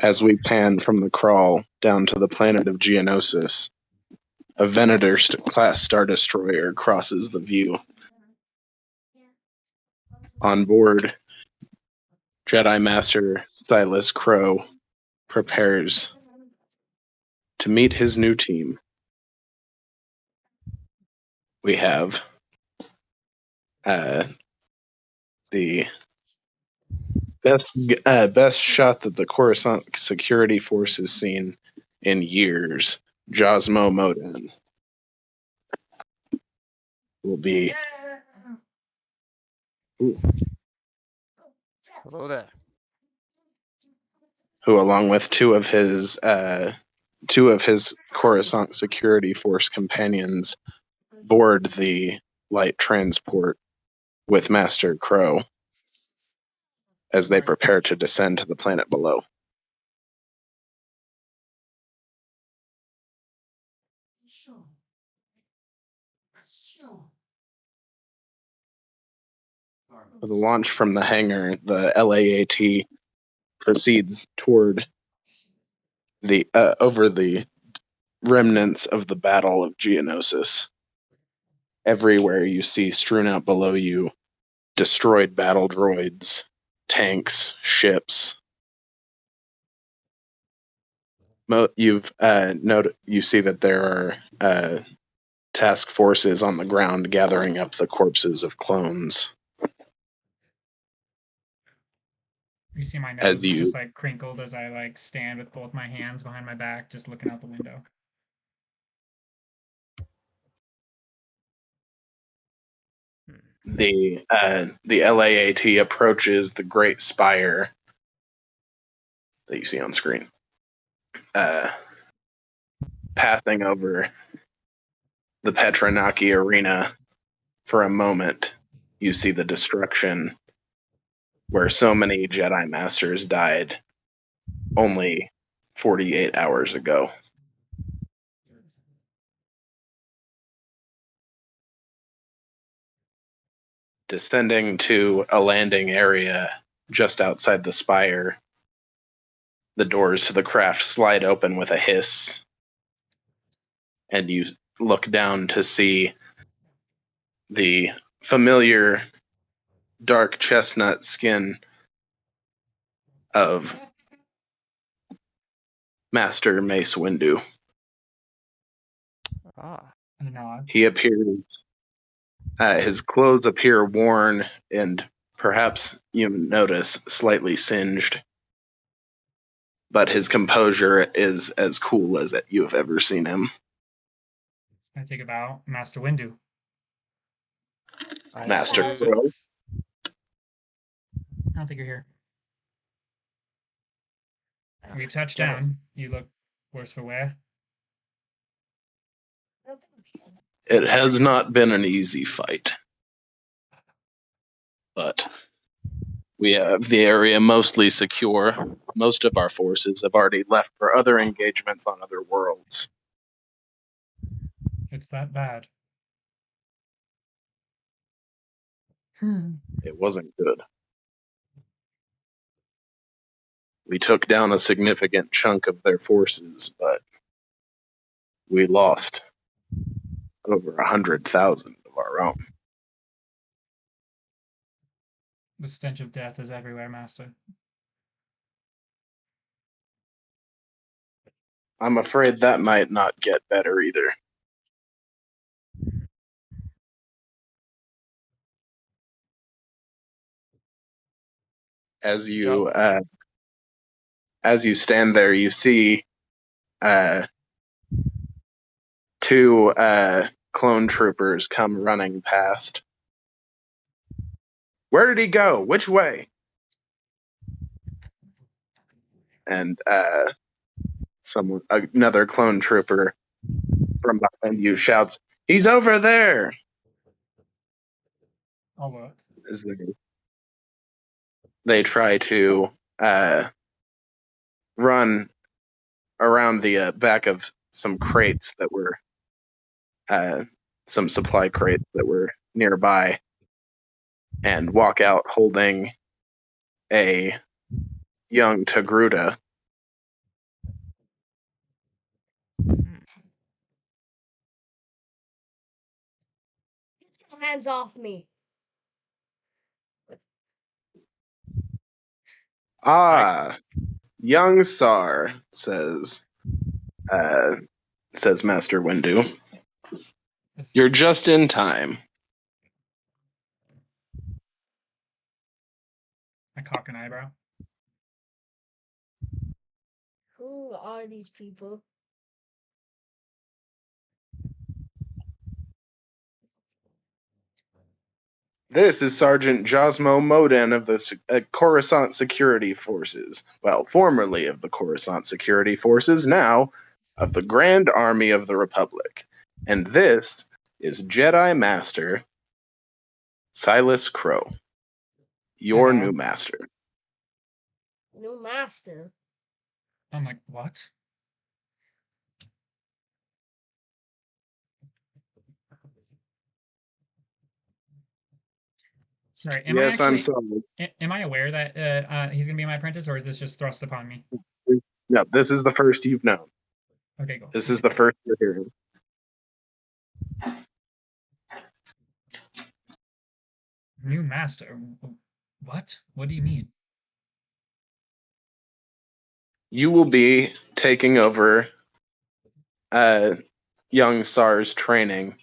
As we pan from the crawl down to the planet of Geonosis, a Venator-class Star Destroyer crosses the view. On board, Jedi Master Silas Crow prepares to meet his new team. We have the best shot that the Coruscant security force has seen in years. Josmo Modan will be. Ooh. Hello there. Who, along with two of his Coruscant security force companions, board the light transport with Master Crow as they prepare to descend to the planet below. For the launch from the hangar, the LAAT proceeds toward the over the remnants of the Battle of Geonosis. Everywhere you see strewn out below you destroyed battle droids, tanks, ships. You see that there are task forces on the ground gathering up the corpses of clones. You see my nose just like crinkled as I like stand with both my hands behind my back, just looking out the window. The LAAT approaches the Great Spire that you see on screen, passing over the Petranaki Arena. For a moment, you see the destruction where so many Jedi Masters died only 48 hours ago. Descending to a landing area just outside the spire, the doors to the craft slide open with a hiss, and you look down to see the familiar dark chestnut skin of Master Mace Windu. He appears. His clothes appear worn and perhaps you notice slightly singed, but his composure is as cool as you have ever seen him. I take a bow, Master Windu. Master Crow. I don't think you're here. We've touched down. You look worse for wear. It has not been an easy fight, but we have the area mostly secure. Most of our forces have already left for other engagements on other worlds. It's that bad. It wasn't good. We took down a significant chunk of their forces, but we lost over 100,000 of our own. The stench of death is everywhere, Master. I'm afraid that might not get better either. As you stand there, you see two clone troopers come running past. Where did he go? Which way? And another clone trooper from behind you shouts, "He's over there!" I'll look. They try to run around the back of some crates that were some supply crates that were nearby, and walk out holding a young Togruta Get your hands off me. Ah, young Sar, says Master Windu. You're just in time. I cock an eyebrow. Who are these people? This is Sergeant Josmo Moden of the Coruscant Security Forces. Well, formerly of the Coruscant Security Forces, now of the Grand Army of the Republic. And this is Jedi Master Silas Crow, your new master. New master? I'm like, what? Sorry, am Yes, I I'm actually sorry. am I aware that he's gonna be my apprentice, or is this just thrust upon me? No, this is the first you've known. Okay, cool. This is the first you're hearing. New master? What? What do you mean? You will be taking over young Sar's training.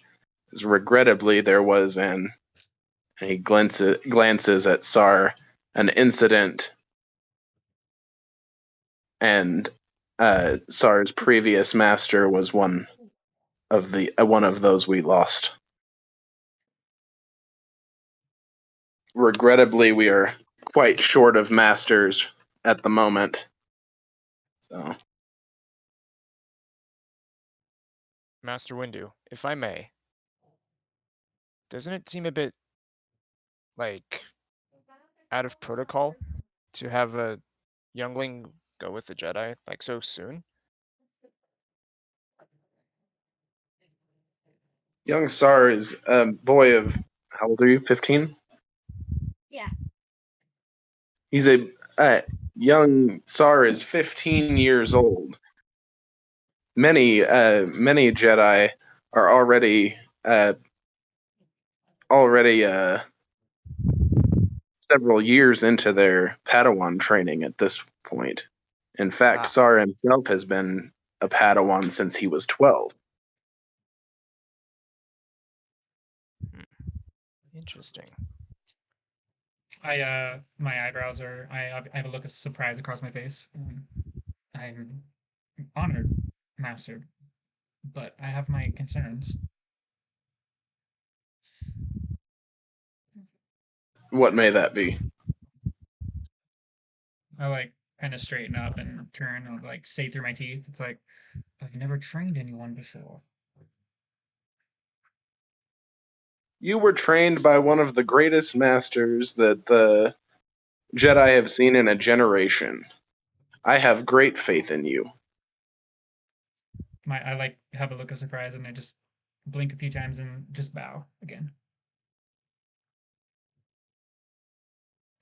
As regrettably, there was and he glances at Sar, an incident, and Sar's previous master was one of those we lost. Regrettably, we are quite short of masters at the moment. So, Master Windu, if I may, doesn't it seem a bit like out of protocol to have a youngling go with the Jedi like so soon? young Sar is a boy of, how old are you? 15? Yeah. He's young Sar is 15 years old. Many Jedi are already several years into their Padawan training at this point. In fact, Ah. Sar himself has been a Padawan since he was 12. Interesting. My eyebrows are. I have a look of surprise across my face. I'm honored, master, but I have my concerns. What may that be? I like kind of straighten up and turn and like say through my teeth. It's like I've never trained anyone before. You were trained by one of the greatest masters that the Jedi have seen in a generation. I have great faith in you. I like have a look of surprise and I just blink a few times and just bow again.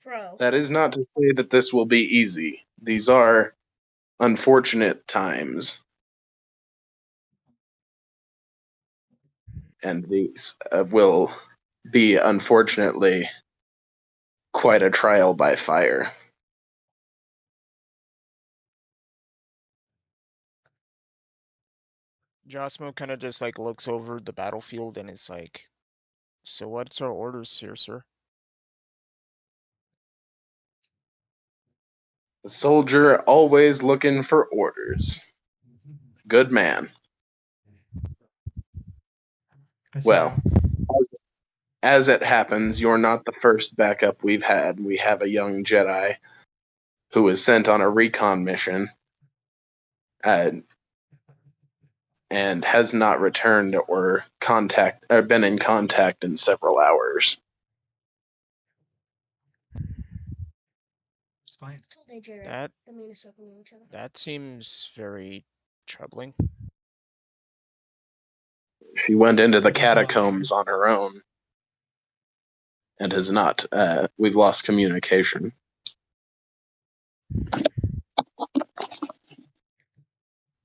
Bro. That is not to say that this will be easy. These are unfortunate times. And these will be, unfortunately, quite a trial by fire. Josmo kind of just like looks over the battlefield and is like, "So what's our orders here, sir?" The soldier always looking for orders. Good man. I Well, smile. as it happens, you're not the first backup we've had. We have a young Jedi who was sent on a recon mission and has not returned or been in contact in several hours. It's fine. That seems very troubling. She went into the We'll get to that catacombs later. on her own and has not. We've lost communication.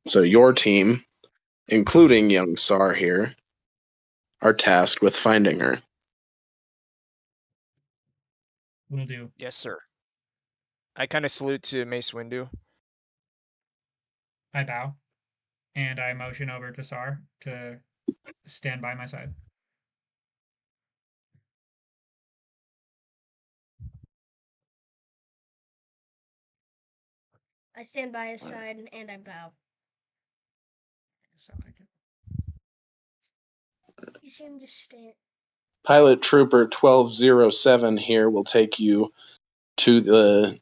So your team including young Sar here, are tasked with finding her. Will do. Yes, sir. I kind of salute to Mace Windu. I bow, and I motion over to Sar to stand by my side. I stand by his side and I bow. So I can. You seem to stand. Pilot Trooper 1207 here will take you to the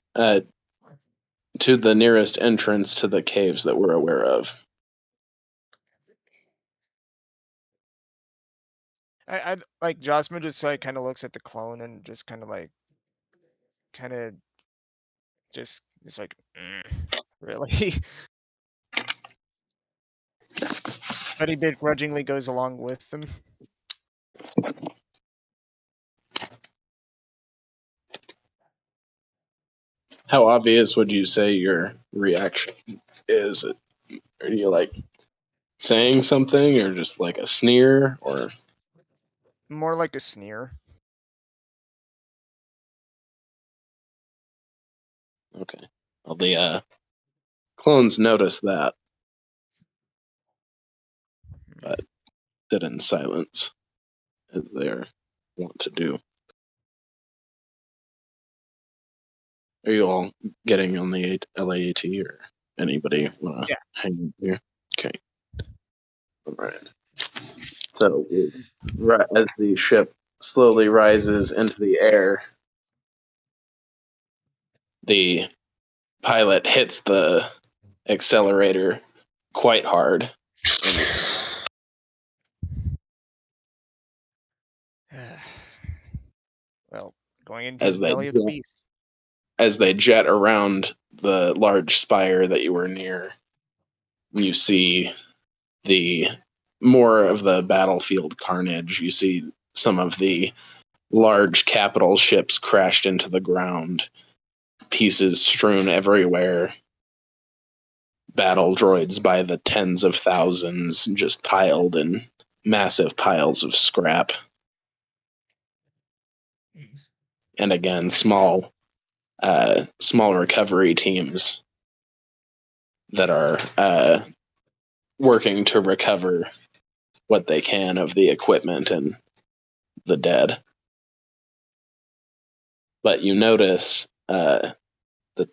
nearest entrance to the caves that we're aware of. I like Josma just like kind of looks at the clone and just kind of just it's like really, but he begrudgingly goes along with them. How obvious would you say your reaction is? Are you like saying something, or just like a sneer, or More like a sneer. okay? Well, the clones notice that, but sit in silence as they're wont to do. Are you all getting on the LAAT, or anybody want to Yeah. hang here? Okay. All right. So, right as the ship slowly rises into the air, the pilot hits the accelerator quite hard. Well, going into as the they belly of the beast. as they jet around the large spire that you were near. You see the more of the battlefield carnage. You see some of the large capital ships crashed into the ground, pieces strewn everywhere, battle droids by the tens of thousands just piled in massive piles of scrap. Jeez. And again, small recovery teams that are working to recover what they can of the equipment and the dead. But you notice that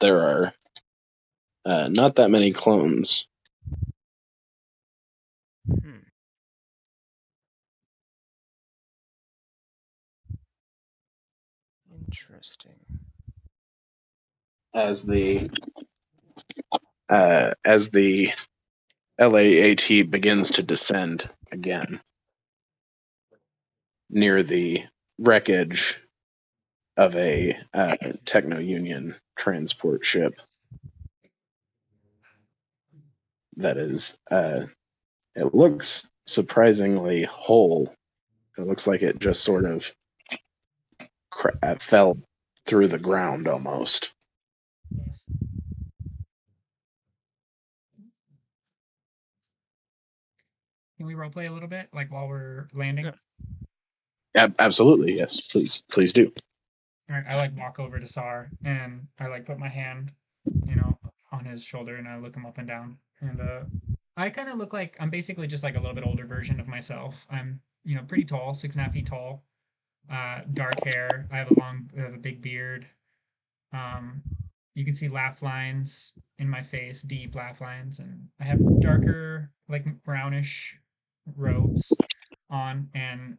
there are not that many clones. Hmm. Interesting. As the LAAT begins to descend again near the wreckage of a Techno Union transport ship that is it looks surprisingly whole. It looks like it just sort of fell through the ground almost. Can we roleplay a little bit, like while we're landing? Yeah. Absolutely, yes. Please do. All right, I like walk over to Sar and I like put my hand, on his shoulder and I look him up and down. And I kind of look like I'm basically just like a little bit older version of myself. I'm, pretty tall, 6.5 feet tall, dark hair. I have a big beard. Um, you can see laugh lines in my face, deep laugh lines, and I have darker, like brownish robes on, and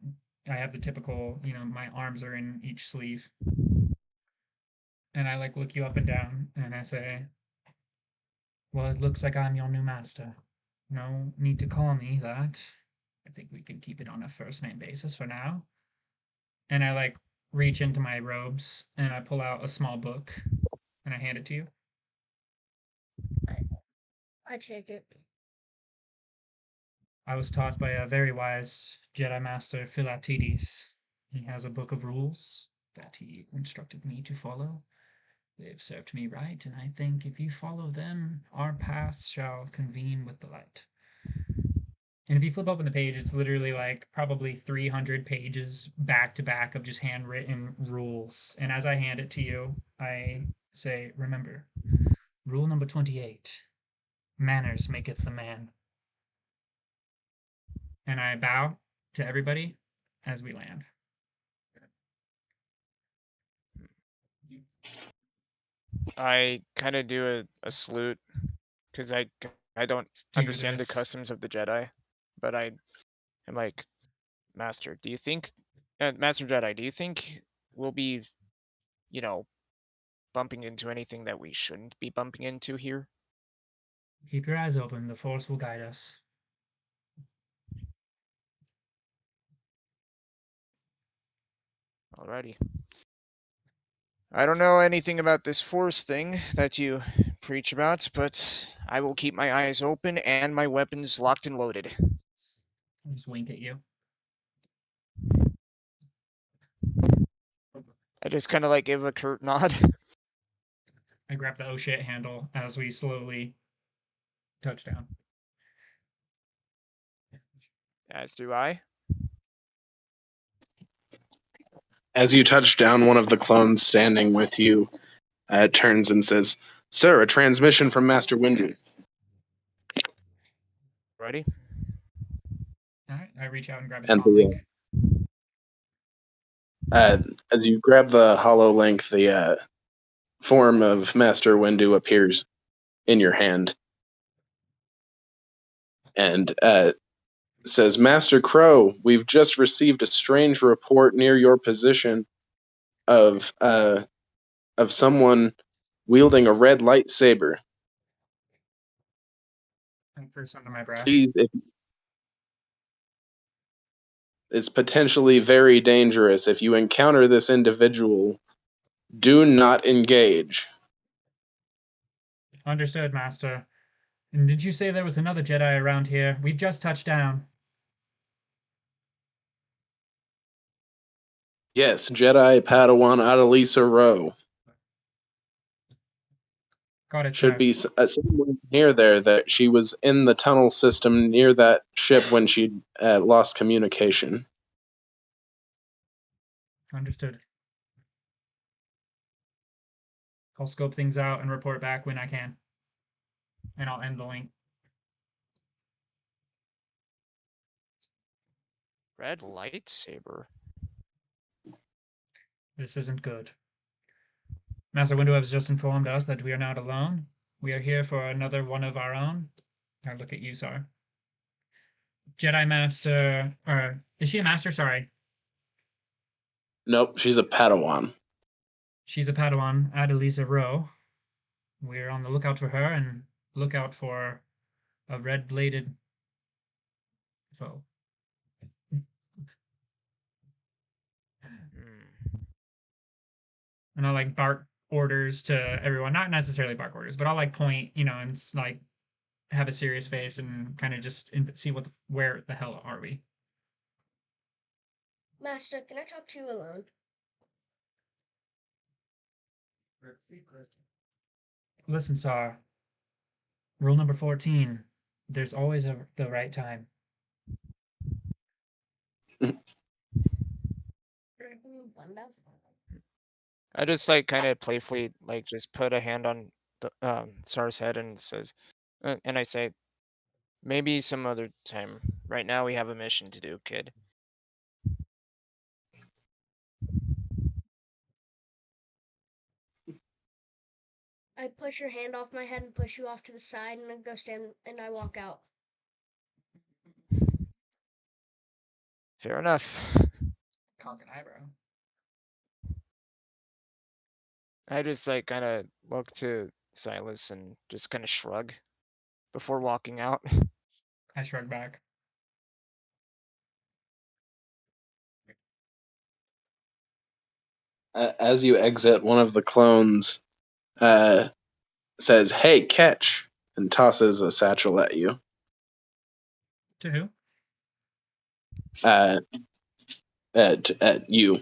I have the typical, my arms are in each sleeve. And I like look you up and down and I say, well, it looks like I'm your new master. No need to call me that. I think we can keep it on a first name basis for now. And I like reach into my robes and I pull out a small book and I hand it to you. I take it. I was taught by a very wise Jedi Master Philatides. He has a book of rules that he instructed me to follow. They've served me right, and I think if you follow them, our paths shall convene with the light. And if you flip open the page, it's literally like probably 300 pages back to back of just handwritten rules. And as I hand it to you, I say, remember, rule number 28, manners maketh the man. And I bow to everybody as we land. I kind of do a salute because I don't Let's do understand the this. customs of the Jedi, but I am like, Master, do you think, Master Jedi, do you think we'll be, you know, bumping into anything that we shouldn't be bumping into here? Keep your eyes open. The Force will guide us. Alrighty. I don't know anything about this Force thing that you preach about, but I will keep my eyes open and my weapons locked and loaded. I just wink at you. I just kind of like give a curt nod. I grab the oh shit handle as we slowly touch down. As do I. As you touch down, one of the clones standing with you turns and says, "Sir, a transmission from Master Windu." Ready? All right, I reach out and grab his And comm link. as you grab the hollow link, the form of Master Windu appears in your hand and says, "Master Crow, we've just received a strange report near your position of someone wielding a red lightsaber. And first under my breath. Please, it's potentially very dangerous. If you encounter this individual, do not engage." Understood, Master. And did you say there was another Jedi around here? We've just touched down. Yes, Jedi Padawan Adalisa Rowe. Got it, Should sir. be someone near there. That she was in the tunnel system near that ship when she lost communication. Understood. I'll scope things out and report back when I can. And I'll end the link. Red lightsaber. This isn't good. Master Windu has just informed us that we are not alone. We are here for another one of our own. I look at you, Sar. Jedi Master, or is she a master? Sorry. Nope, she's a Padawan. She's a Padawan, Adalisa Rowe. We're on the lookout for her and lookout for a red-bladed foe. And I'll like bark orders to everyone. Not necessarily bark orders, but I'll like point, and like have a serious face and kind of just see where the hell are we? Master, can I talk to you alone? Listen, Sar. Rule number 14. There's always the right time. I just like kind of playfully like just put a hand on the Sar's head and says, and I say, maybe some other time. Right now we have a mission to do, kid. I push your hand off my head and push you off to the side, and I go stand and I walk out. Fair enough. Cock an eyebrow. I just like kind of look to Silas and just kind of shrug before walking out. I shrug back. As you exit, one of the clones says, "Hey, catch," and tosses a satchel at you. To who? At you.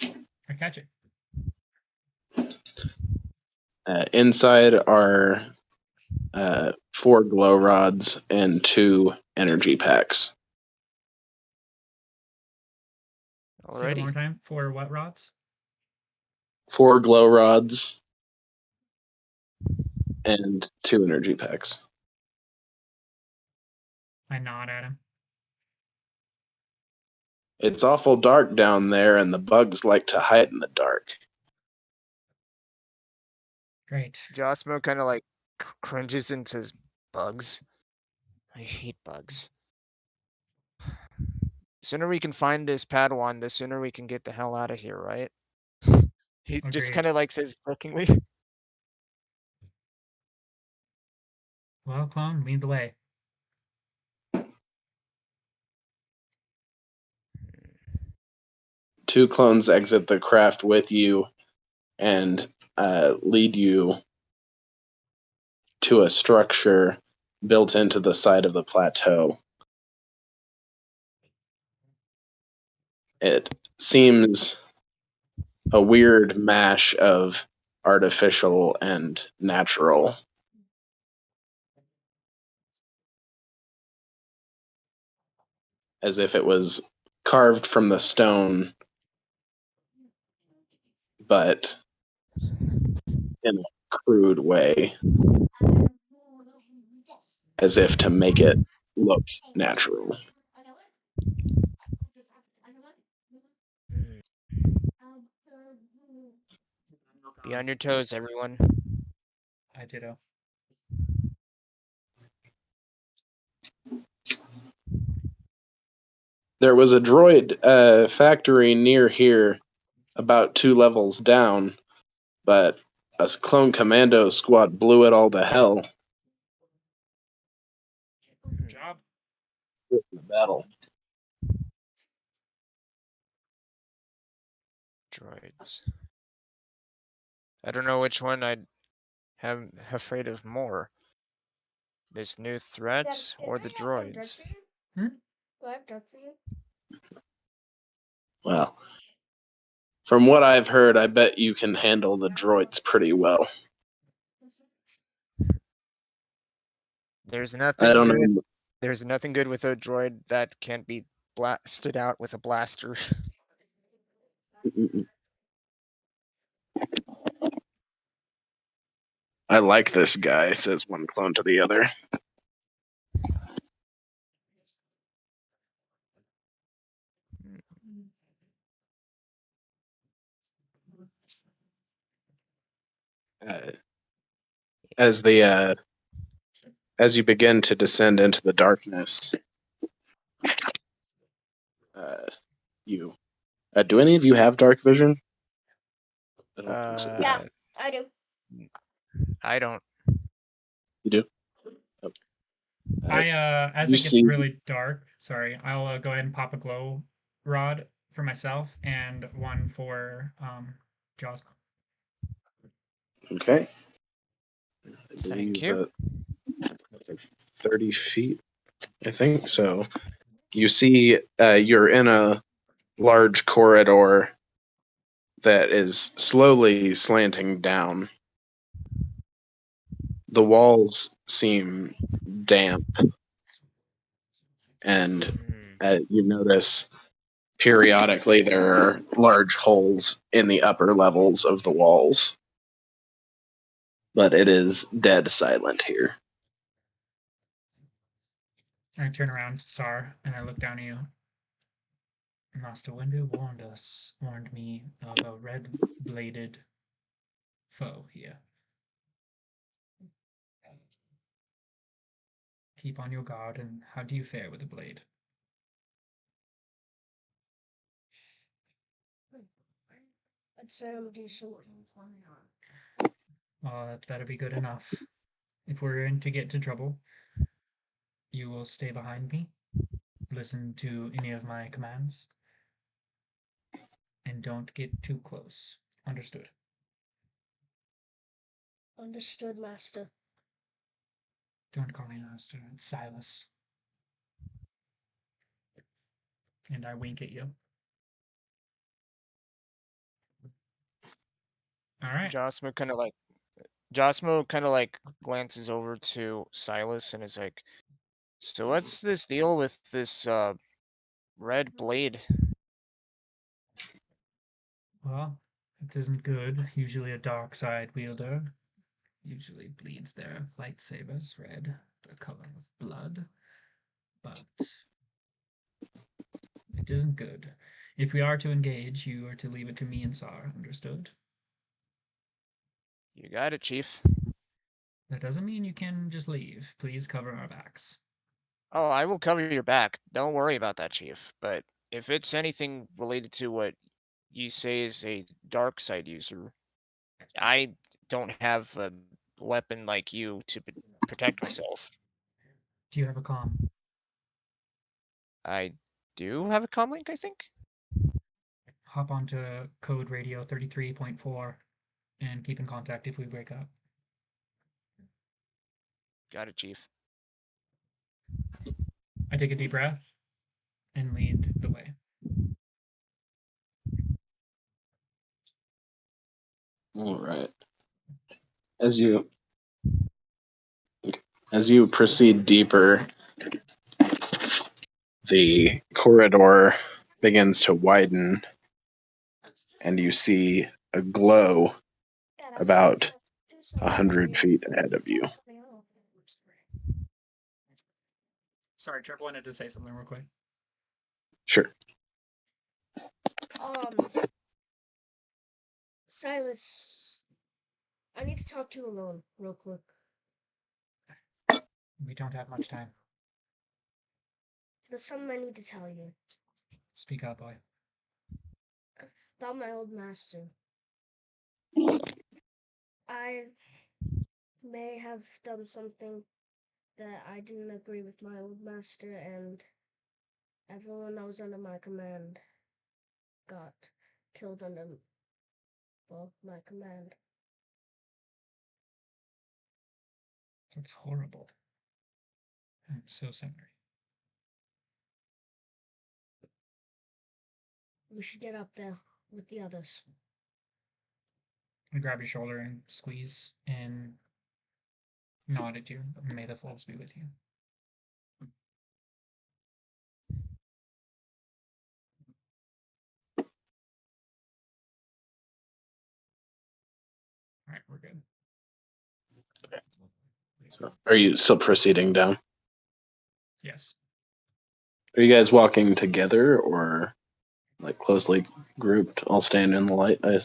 I catch it. Inside are 4 glow rods and 2 energy packs. Say it one more Alrighty. time. For what rods? 4 glow rods and 2 energy packs. I nod at him. It's awful dark down there, and the bugs like to hide in the dark. Great. Josmo kind of like cringes and says, "Bugs? I hate bugs. The sooner we can find this Padawan, the sooner we can get the hell out of here, right?" He just Agreed. kind of like says jokingly. Well, clone, lead the way. Two clones exit the craft with you and lead you to a structure built into the side of the plateau. It seems a weird mash of artificial and natural. As if it was carved from the stone, but in a crude way, as if to make it look natural. Be on your toes, everyone. I ditto. There was a droid factory near here, about 2 levels down, but a clone commando squad blew it all to hell Good job. in the battle. Droids. I don't know which one I'd have afraid of more. This new threat or the droids. Hmm? Do I have dark for you? Well, from what I've heard, I bet you can handle the droids pretty well. There's I nothing don't good. know. There's nothing good with a droid that can't be blasted out with a blaster. I like this guy, says one clone to the other. Uh, as the as you begin to descend into the darkness, you do any of you have dark vision? I don't think so. Yeah. I do. I don't. You do? Okay. As You it gets see, really dark, sorry, I'll go ahead and pop a glow rod for myself and one for Jaws. okay. I Thank believe you. that 30 feet, I think. So you see you're in a large corridor that is slowly slanting down. The walls seem damp, and you notice periodically there are large holes in the upper levels of the walls. But it is dead silent here. I turn around to Sar and I look down at you. Master Windu warned me of a red-bladed foe here. Keep on your guard, and how do you fare with the blade? I'd say I'm decent. Oh, that better be good enough. If we're in to get into trouble, you will stay behind me, listen to any of my commands, and don't get too close. Understood? Understood, Master. Don't call me Master. It's Silas. And I wink at you. All right. Josmo kind of like Josmo kind of like glances over to Silas and is like, "So what's this deal with this red blade?" Well, it isn't good. Usually a dark side wielder usually bleeds their lightsabers red, the color of blood. But it isn't good. If we are to engage, you are to leave it to me and Sar, understood? You got it, Chief. That doesn't mean you can just leave. Please cover our backs. Oh, I will cover your back. Don't worry about that, Chief. But if it's anything related to what you say is a dark side user, I don't have a weapon like you to protect myself. Do you have a comm? I do have a comlink, I think. Hop onto code radio 33.4 and keep in contact if we break up. Got it, Chief. I take a deep breath and lead the way. All right. As you proceed deeper, the corridor begins to widen, and you see a glow about 100 feet ahead of you. Sorry, Trevor wanted to say something real quick. Sure. Silas, I need to talk to you alone real quick. We don't have much time. There's something I need to tell you Speak up, boy. about my old master. I may have done something that I didn't agree with my old master, and everyone that was under my command got killed under, well, my command. That's horrible. I'm so sorry. We should get up there with the others. I grab your shoulder and squeeze and nod at you. May the force be with you. All right, we're good. So, are you still proceeding down? Yes. Are you guys walking together or like closely grouped, all staying in the light, I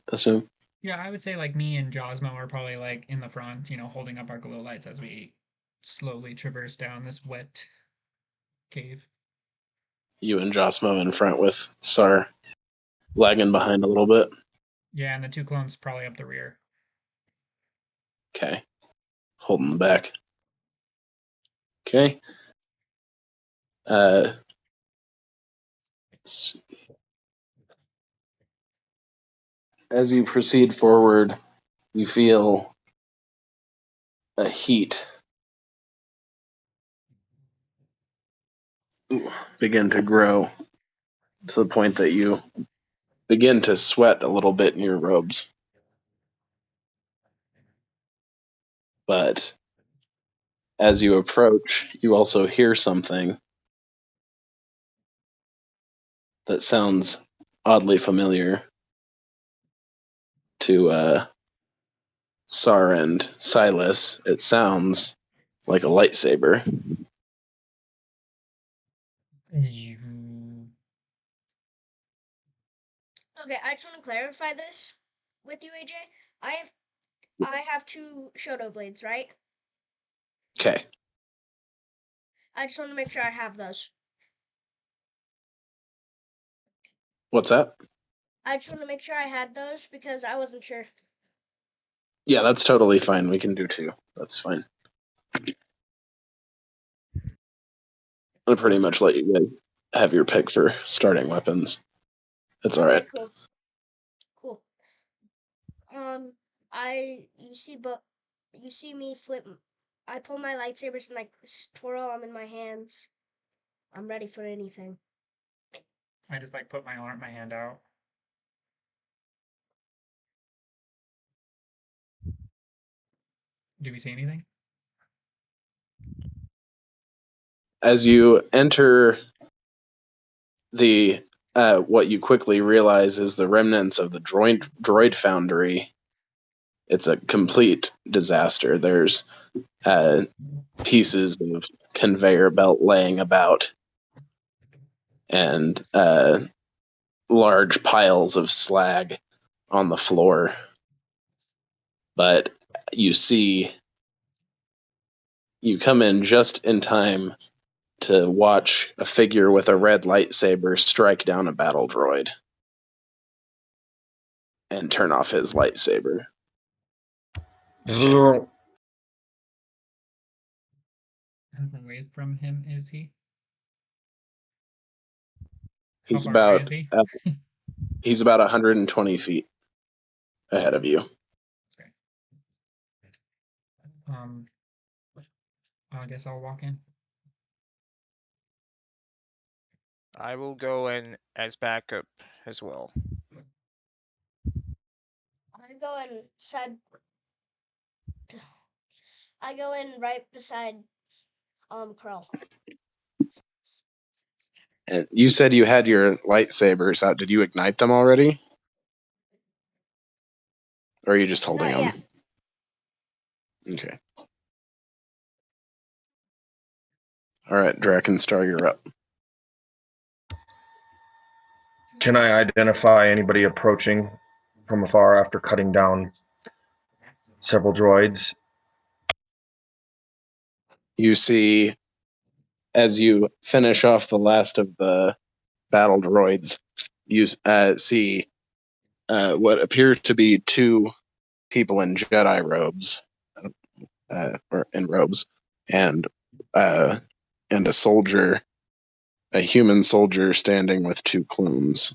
assume? Yeah, I would say like me and Josmo are probably like in the front, holding up our glow lights as we slowly traverse down this wet cave. You and Josmo in front with Sar lagging behind a little bit. Yeah, and the two clones probably up the rear. Okay. Holding the back. Okay. Let's see. As you proceed forward, you feel a heat begin to grow to the point that you begin to sweat a little bit in your robes. But as you approach, you also hear something that sounds oddly familiar to Sar and Silas. It sounds like a lightsaber. Okay, I just want to clarify this with you, AJ. I have two Shoto blades, right? Okay. I just want to make sure I have those. What's that? I just want to make sure I had those because I wasn't sure. Yeah, that's totally fine. We can do two. That's fine. I'll pretty much let you guys have your pick for starting weapons. That's all right. Okay, cool. You see me flip. I pull my lightsabers and like twirl them in my hands. I'm ready for anything. I just like put my hand out. Do we see anything? As you enter the what you quickly realize is the remnants of the droid foundry. It's a complete disaster. There's pieces of conveyor belt laying about, and large piles of slag on the floor. But you come in just in time to watch a figure with a red lightsaber strike down a battle droid and turn off his lightsaber. How far away from him is he? He's How far away about is he? he's about 120 feet ahead of you. Okay. I guess I'll walk in. I will go in as backup as well. I go inside. I go in right beside Crow. And you said you had your lightsabers out. Did you ignite them already? Or are you just holding Not them? yet. Okay. All right, Drakenstar, you're up. Can I identify anybody approaching from afar after cutting down several droids? You see, as you finish off the last of the battle droids, you see what appear to be two people in Jedi robes, or in robes, and a soldier, a human soldier standing with two clones.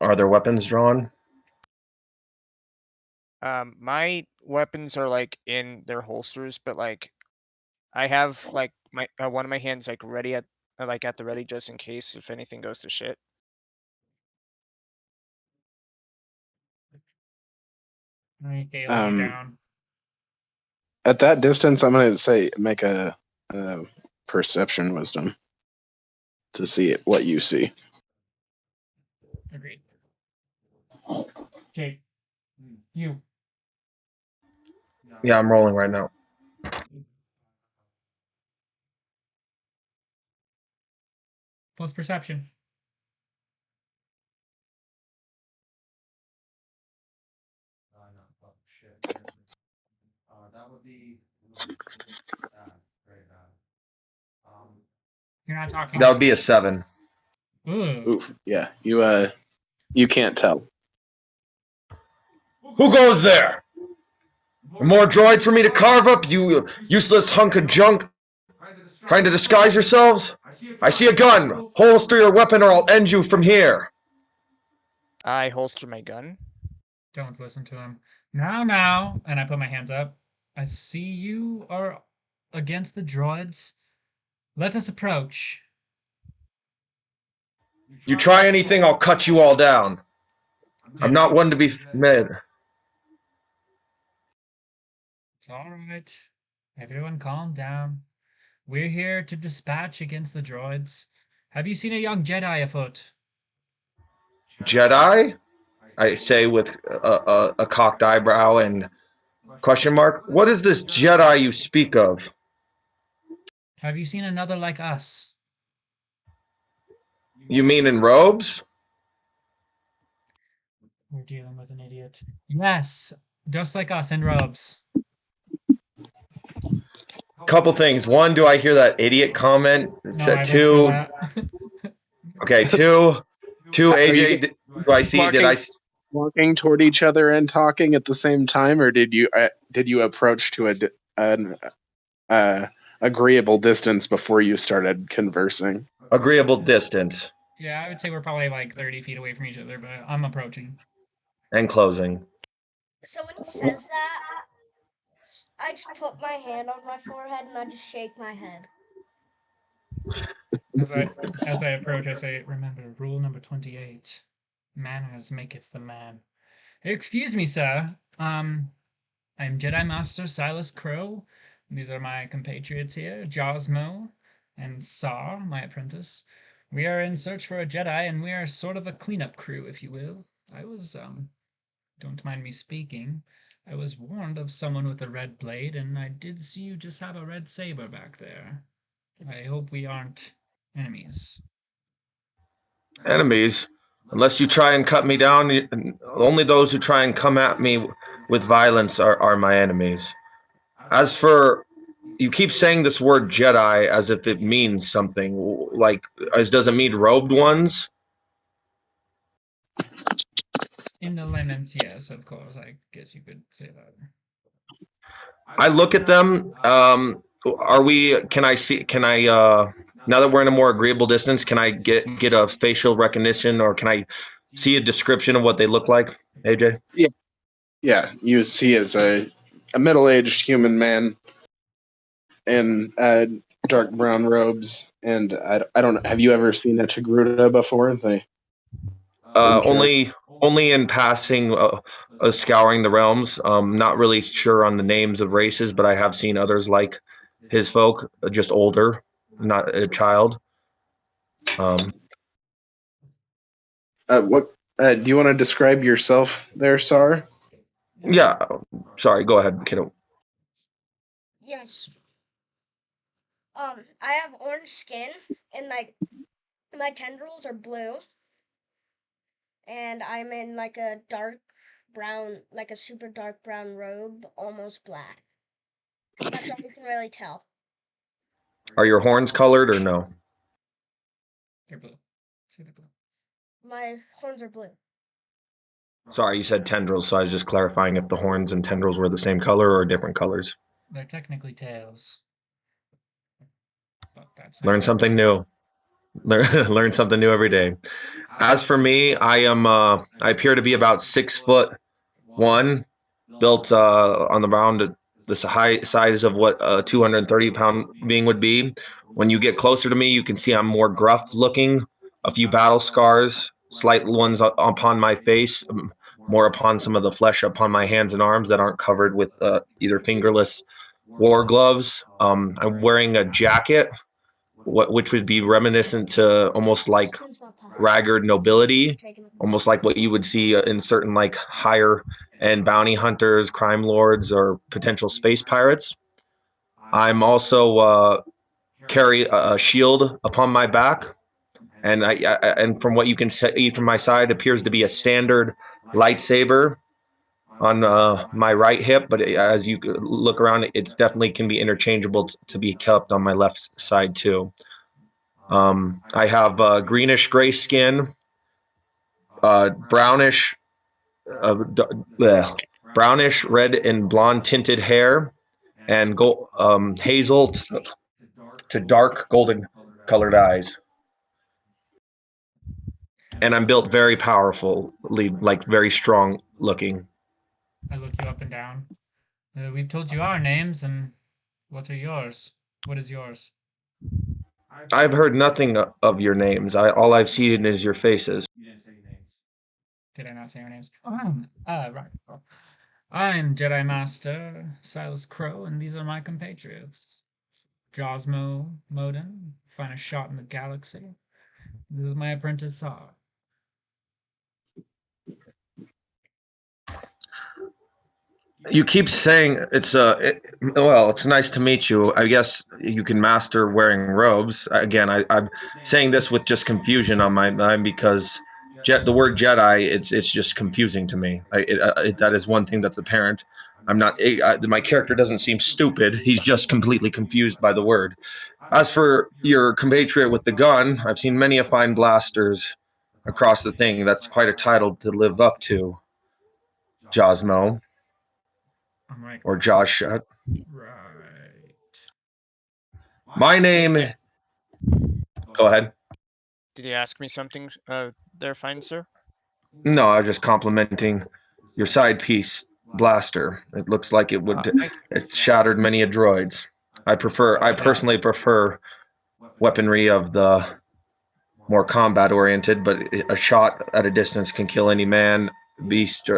Are their weapons drawn? My weapons are like in their holsters, but like I have like my one of my hands like ready at the ready just in case if anything goes to shit. I scale you down. At that distance, I'm going to say make a perception wisdom to see what you see. Agreed. Jake, you. Yeah, I'm rolling right now. Plus perception. That would be very bad. You're not talking. That would be a 7. Ooh. Oof, yeah, you can't tell. Who goes there? More droids for me to carve up, you useless hunk of junk? Trying to disguise yourselves? I see a gun. Holster your weapon or I'll end you from here. I holster my gun. Don't listen to him. Now, and I put my hands up. I see you are against the droids. Let us approach. You try anything, I'll cut you all down. I'm not one to be mid. It's all right. Everyone calm down. We're here to dispatch against the droids. Have you seen a young Jedi afoot? Jedi? I say with a cocked eyebrow and question mark. What is this Jedi you speak of? Have you seen another like us? You mean in robes? We're dealing with an idiot. Yes, just like us in robes. Couple things. One, do I hear that idiot comment? No, I Two, that. okay. Two, Are you AJ. Do I see? Did I? walking toward each other and talking at the same time, or did you approach to an agreeable distance before you started conversing? Agreeable distance Yeah, I would say we're probably like 30 feet away from each other, but I'm approaching. and closing. So when he says that, I just put my hand on my forehead and I just shake my head. As I approach, I say, remember, rule number 28. Manners maketh the man. Excuse me, sir. I'm Jedi Master Silas Crow. These are my compatriots here, Josmo and Saw, my apprentice. We are in search for a Jedi, and we are sort of a cleanup crew, if you will. I was, don't mind me speaking, I was warned of someone with a red blade, and I did see you just have a red saber back there. I hope we aren't enemies. Enemies. Unless you try and cut me down, only those who try and come at me with violence are my enemies. As for you keep saying this word Jedi as if it means something. Like, does it mean robed ones? In the limits, yes, of course, I guess you could say that. I look at them. Are we? Can I see? Can I? Now that we're in a more agreeable distance, can I get a facial recognition, or can I see a description of what they look like? AJ. Yeah, you see as a middle-aged human man in dark brown robes, and I don't know. Have you ever seen a Togruta before? They Only in passing, scouring the realms. Not really sure on the names of races, but I have seen others like his folk, just older, not a child. Um, what do you want to describe yourself there, Sar? yeah. Sorry. Go ahead, kiddo. Yes. I have orange skin and like my tendrils are blue, and I'm in like a dark brown, like a super dark brown robe, almost black. That's all you can really tell. Are your horns colored or no? They're blue. Say they're blue. My horns are blue. Sorry, you said tendrils, so I was just clarifying if the horns and tendrils were the same color or different colors. They're technically tails. But that's Learn something new. Learn something new every day. As for me, I appear to be about 6'1", built on the round this high size of what a 230-pound being would be. When you get closer to me, you can see I'm more gruff looking, a few battle scars, slight ones upon my face, more upon some of the flesh upon my hands and arms that aren't covered with either fingerless war gloves. I'm wearing a jacket, which would be reminiscent to almost like Spin's not possible. ragged nobility, Taking it. almost like what you would see in certain like higher end bounty hunters, crime lords, or potential space pirates. I'm also carry a shield upon my back, and and from what you can see from my side, appears to be a standard lightsaber on my right hip. But as you look around, it's definitely can be interchangeable to be kept on my left side too. I have greenish gray skin, brownish, uh, bleh, brownish red and blonde tinted hair, and hazel to dark golden colored eyes. And I'm built very powerfully, like very strong looking. I look you up and down. We've told you our names, and what are yours? What is yours? I've heard nothing of your names. All I've seen is your faces. You didn't say names. Did I not say our names? Right. Well, I'm Jedi Master Silas Crow, and these are my compatriots. Josmo Modin, finest shot in the galaxy. This is my apprentice Saw. You keep saying well, it's nice to meet you. I guess you can master wearing robes. Again, I'm saying this with just confusion on my mind because the word Jedi, it's just confusing to me. That is one thing that's apparent. I'm not. My character doesn't seem stupid. He's just completely confused by the word. As for your compatriot with the gun, I've seen many a fine blasters across the thing. That's quite a title to live up to, Josmo I'm like, or Josh. right. My name. Did Go ahead. you ask me something, there, fine sir? No, I was just complimenting your side piece blaster. It looks like it would. Thank you. It shattered many a droid's. I No doubt. personally prefer weaponry of the more combat oriented, but a shot at a distance can kill any man, beast,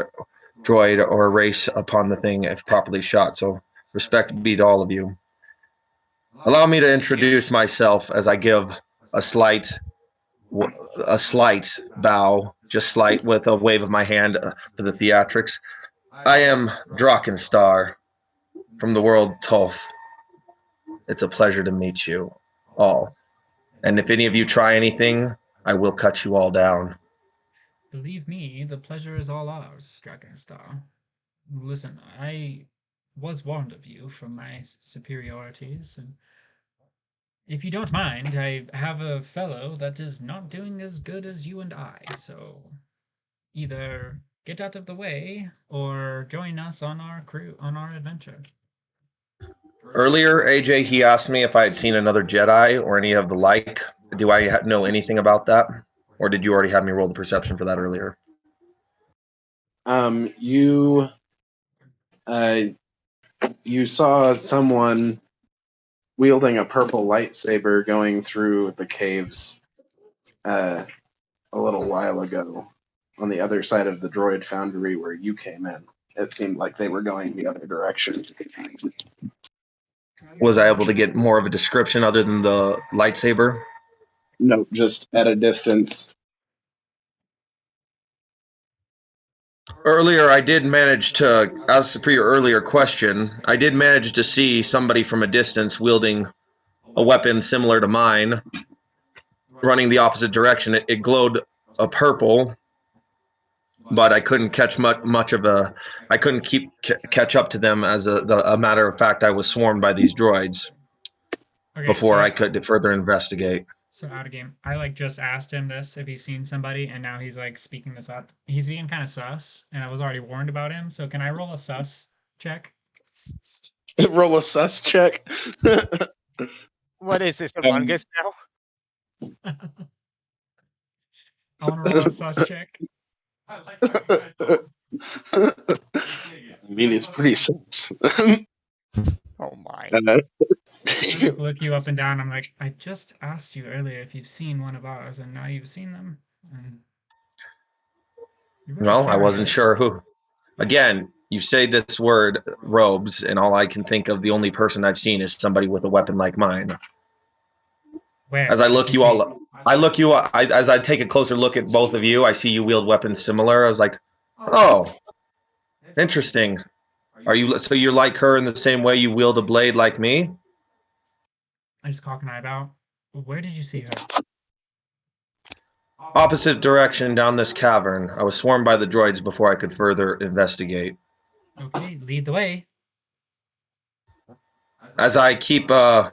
droid or erase upon the thing if properly shot. So respect be to all of you. Allow me to introduce myself as I give a slight bow, just slight, with a wave of my hand for the theatrics. I am Drakenstar from the world Toph. It's a pleasure to meet you all. And if any of you try anything, I will cut you all down. Believe me, the pleasure is all ours, Dragonstar. Listen, I was warned of you from my superiorities, and if you don't mind, I have a fellow that is not doing as good as you and I, so either get out of the way or join us on our adventure. Earlier, AJ, he asked me if I had seen another Jedi or any of the like. Do I know anything about that? Or did you already have me roll the perception for that earlier? You you saw someone wielding a purple lightsaber going through the caves a little while ago on the other side of the droid foundry where you came in. It seemed like they were going the other direction. Was I able to get more of a description other than the lightsaber? No, just at a distance. Earlier, I did manage to, as for your earlier question, I did manage to see somebody from a distance wielding a weapon similar to mine, running the opposite direction. It glowed a purple, but I couldn't catch much of a. I couldn't catch up to them. As a matter of fact, I was swarmed by these droids Okay, before I could further investigate. So out of game. I like just asked him this if he's seen somebody, and now he's like speaking this up. He's being kind of sus, and I was already warned about him. So can I roll a sus check? Roll a sus check. What is this, Among Us now? I want to roll a sus check. I like how you guys talk. I mean, it's pretty sus. Oh my. I like look you up and down. I'm like, I just asked you earlier if you've seen one of ours, and now you've seen them. And you're very Well, I wasn't curious. sure who. Again, you say this word robes, and all I can think of, the only person I've seen is somebody with a weapon like mine. Where? As I Where look did you see? all up, I look you up. As I take a closer look at both of you, I see you wield weapons similar. I was like, oh, interesting. Are you so you're like her in the same way you wield a blade like me? I just cock an eyebrow. Where did you see her? Opposite direction down this cavern. I was swarmed by the droids before I could further investigate. Okay, lead the way. As I keep, I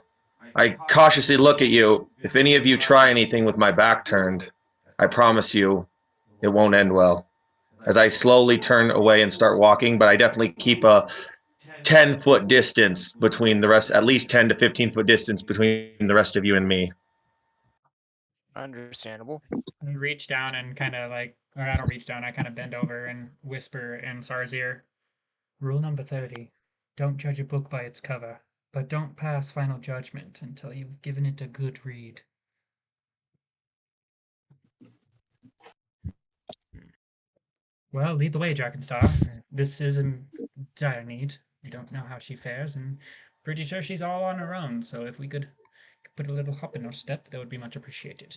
cautiously look at you. If any of you try anything with my back turned, I promise you, it won't end well. As I slowly turn away and start walking, but I definitely keep a 10-foot distance between the rest, at least 10 to 15-foot distance between the rest of you and me. Understandable. I reach down and kind of like, or I don't reach down, I kind of bend over and whisper in Sar's ear. Rule number 30. Don't judge a book by its cover, but don't pass final judgment until you've given it a good read. Well, lead the way, Drakenstar. This is in dire need. We don't know how she fares, and pretty sure she's all on her own, so if we could put a little hop in her step, that would be much appreciated.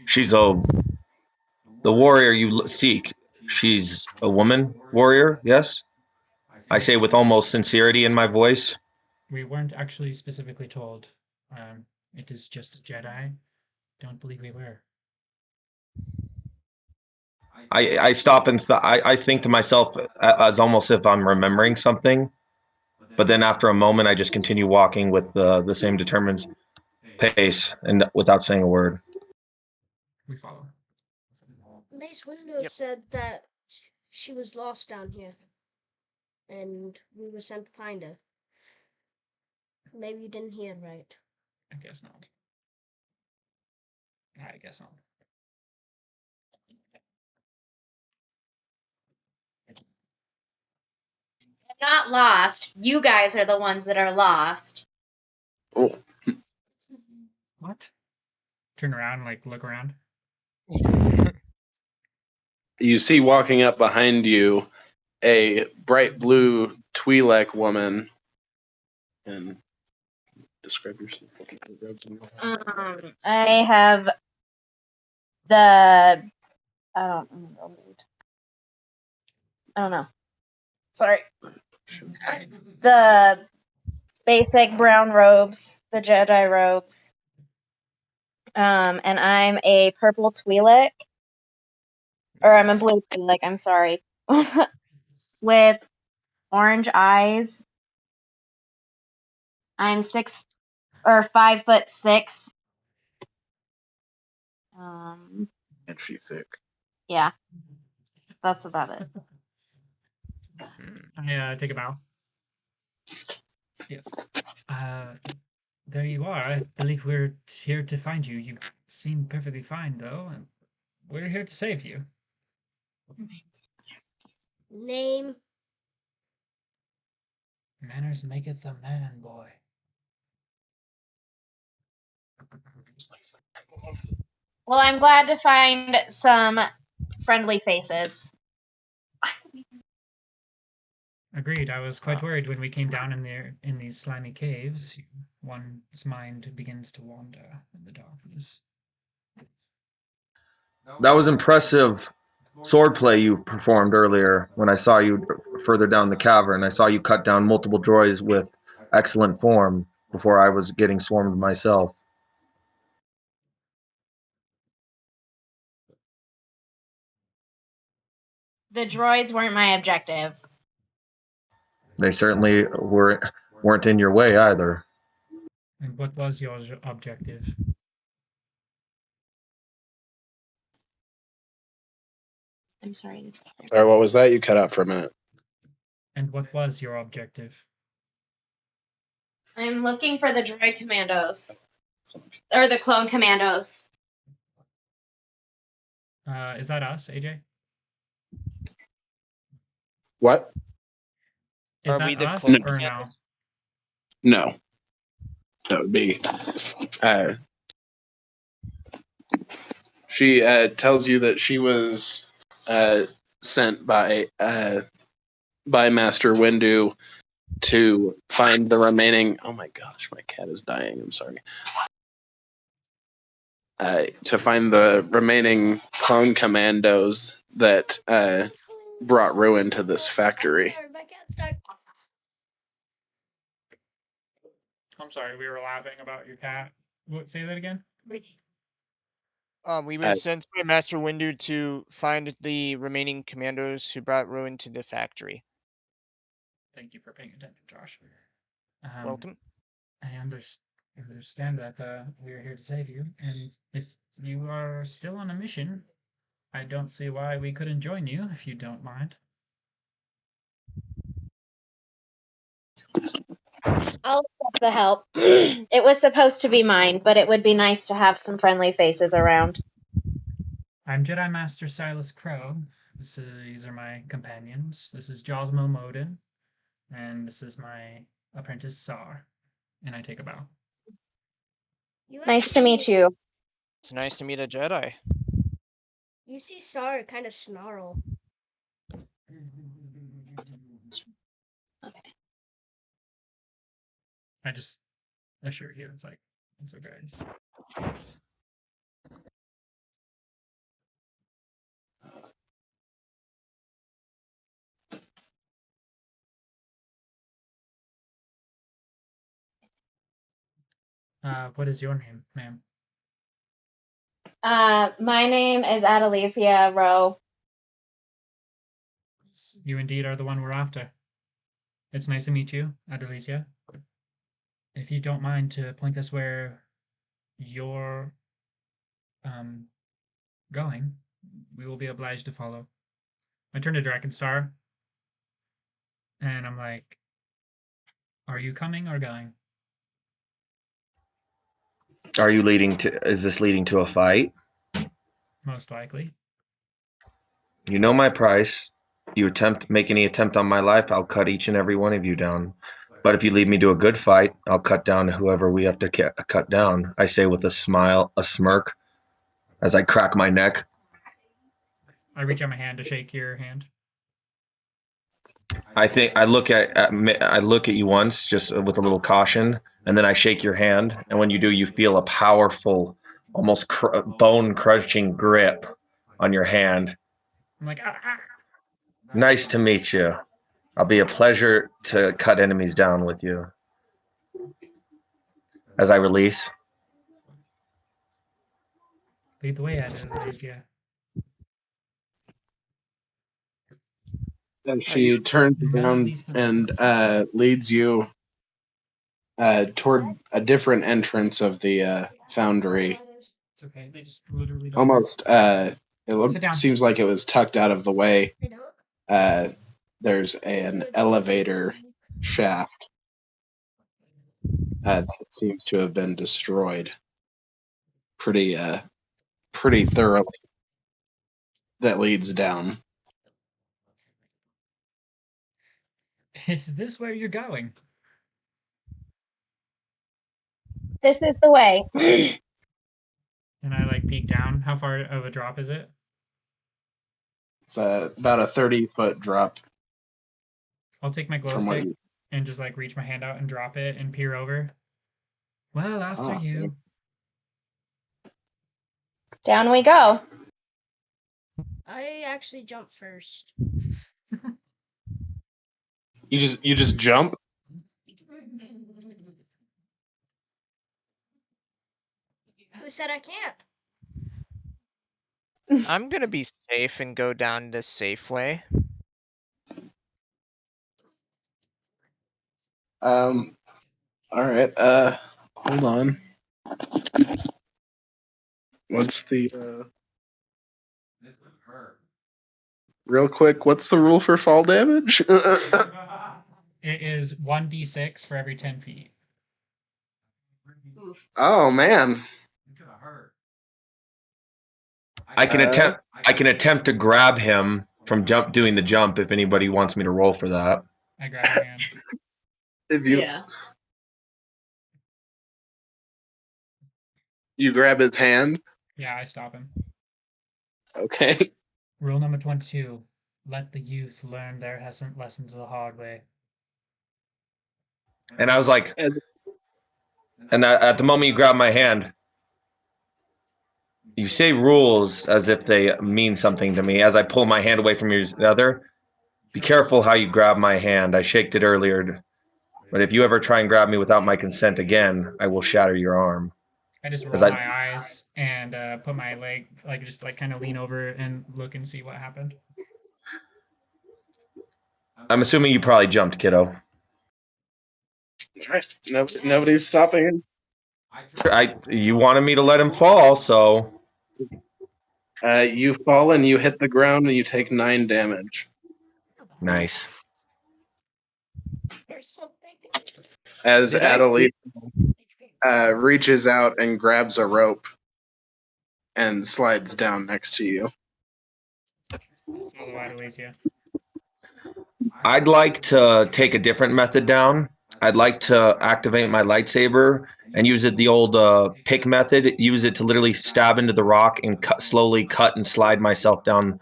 She's the warrior you seek. She's a woman warrior, yes? I say with almost sincerity in my voice. We weren't actually specifically told. It is just a Jedi. Don't believe we were. I stop and I think to myself as almost if I'm remembering something, but then after a moment I just continue walking with the same determined pace and without saying a word. We follow. Mace Windu Yep. said that she was lost down here, and we were sent to find her. Maybe you didn't hear right. I guess not. I guess not. I'm not lost. You guys are the ones that are lost. Oh, What? Turn around, like look around. you see walking up behind you a bright blue Twi'lek woman. And describe yourself. I have the I don't know. Sorry. The basic brown robes, the Jedi robes. And I'm a purple Twi'lek. Or I'm a blue Twi'lek, I'm sorry. With orange eyes. I'm 5'6". And she's thick. Yeah. That's about it. I take a bow. Yes. There you are. I believe we're here to find you. You seem perfectly fine, though, and we're here to save you. Name? Manners maketh a man, boy. Well, I'm glad to find some friendly faces. Agreed. I was quite worried when we came down in these slimy caves. One's mind begins to wander in the darkness. That was impressive swordplay you performed earlier when I saw you further down the cavern. I saw you cut down multiple droids with excellent form before I was getting swarmed myself. The droids weren't my objective. They certainly weren't in your way either. And what was your objective? I'm sorry. Sorry, what was that? You cut out for a minute. And what was your objective? I'm looking for the droid commandos. Or the clone commandos. Is that us, AJ? What? Is Are that we the us clone or no? commandos? No. That would be. She tells you that she was sent by Master Windu to find the remaining. Oh my gosh, my cat is dying. I'm sorry. To find the remaining clone commandos that brought ruin to this factory. Sorry, my cat's dying. I'm sorry, we were laughing about your cat. What? Say that again. We were sent by Master Windu to find the remaining commandos who brought ruin to the factory. Thank you for paying attention, Josh. Welcome. I understand that we are here to save you, and if you are still on a mission, I don't see why we couldn't join you if you don't mind. I'll accept the help. It was supposed to be mine, but it would be nice to have some friendly faces around. I'm Jedi Master Silas Crow. These are my companions. This is Josmo Modin, and this is my apprentice Sar. And I take a bow. Nice to meet you. It's nice to meet a Jedi. You see Sar kind of snarl. Okay. I just assure you, it's okay. What is your name, ma'am? My name is Adelicia Rowe. You indeed are the one we're after. It's nice to meet you, Adelicia. If you don't mind to point us where you're going, we will be obliged to follow. I turn to Drakenstar, and I'm like, are you coming or going? Is this leading to a fight? Most likely. You know my price. Make any attempt on my life, I'll cut each and every one of you down. But if you lead me to a good fight, I'll cut down whoever we have to cut down. I say with a smile, a smirk, as I crack my neck. I reach out my hand to shake your hand. I think I look at you once, just with a little caution, and then I shake your hand. And when you do, you feel a powerful, almost bone crushing grip on your hand. I'm like, ah. Nice to meet you. I'll be a pleasure to cut enemies down with you. As I release. Lead the way, Adelasia. And she turns None of around these and consists leads you toward a different entrance of the foundry. It's okay. They just literally don't. Almost, Sit down. seems like it was tucked out of the way. They don't. There's an elevator shaft that seems to have been destroyed pretty thoroughly. That leads down. Is this where you're going? This is the way. And I like peek down. How far of a drop is it? It's about a 30-foot drop. I'll take my glow From what stick you- and just like reach my hand out and drop it and peer over. Well, after you. Down we go. I actually jumped first. You just jump. Who said I can't? I'm gonna be safe and go down the safe way. All right. Hold on. What's the real quick? What's the rule for fall damage? It is 1d6 for every 10 feet. Oh man. I can attempt to grab him from doing the jump if anybody wants me to roll for that. I grab your hand. If you you grab his hand. Yeah, I stop him. Okay. Rule number 22. Let the youth learn their lessons the hard way. And I was like, and at the moment you grab my hand, you say rules as if they mean something to me. As I pull my hand away from your other, be careful how you grab my hand. I shaked it earlier, but if you ever try and grab me without my consent again, I will shatter your arm. I just roll As my eyes and put my leg, like just like kind of lean over and look and see what happened. I'm assuming you probably jumped, kiddo. Alright. Nobody's stopping him. You wanted me to let him fall, so You fall and you hit the ground and you take 9 damage. nice. There's something. As Did I Adelie reaches out and grabs a rope and slides down next to you. Follow Adelasia. I'd like to take a different method down. I'd like to activate my lightsaber and use it the old pick method. Use it to literally stab into the rock and slowly cut and slide myself down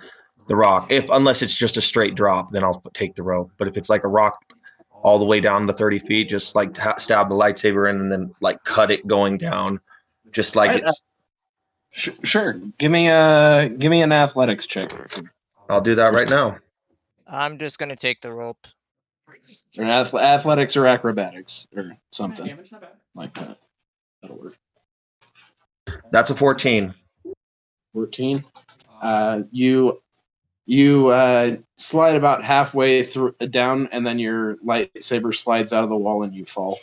the rock. Unless it's just a straight drop, then I'll take the rope. But if it's like a rock all the way down to 30 feet, just like stab the lightsaber in and then like cut it going down, just like Right, it's. Sure. Give me an athletics check. I'll do that right now. I'm just gonna take the rope. Or athletics or acrobatics or something Damage, not bad. like that. That'll work. That's a 14. 14. You slide about halfway through down, and then your lightsaber slides out of the wall, and you fall.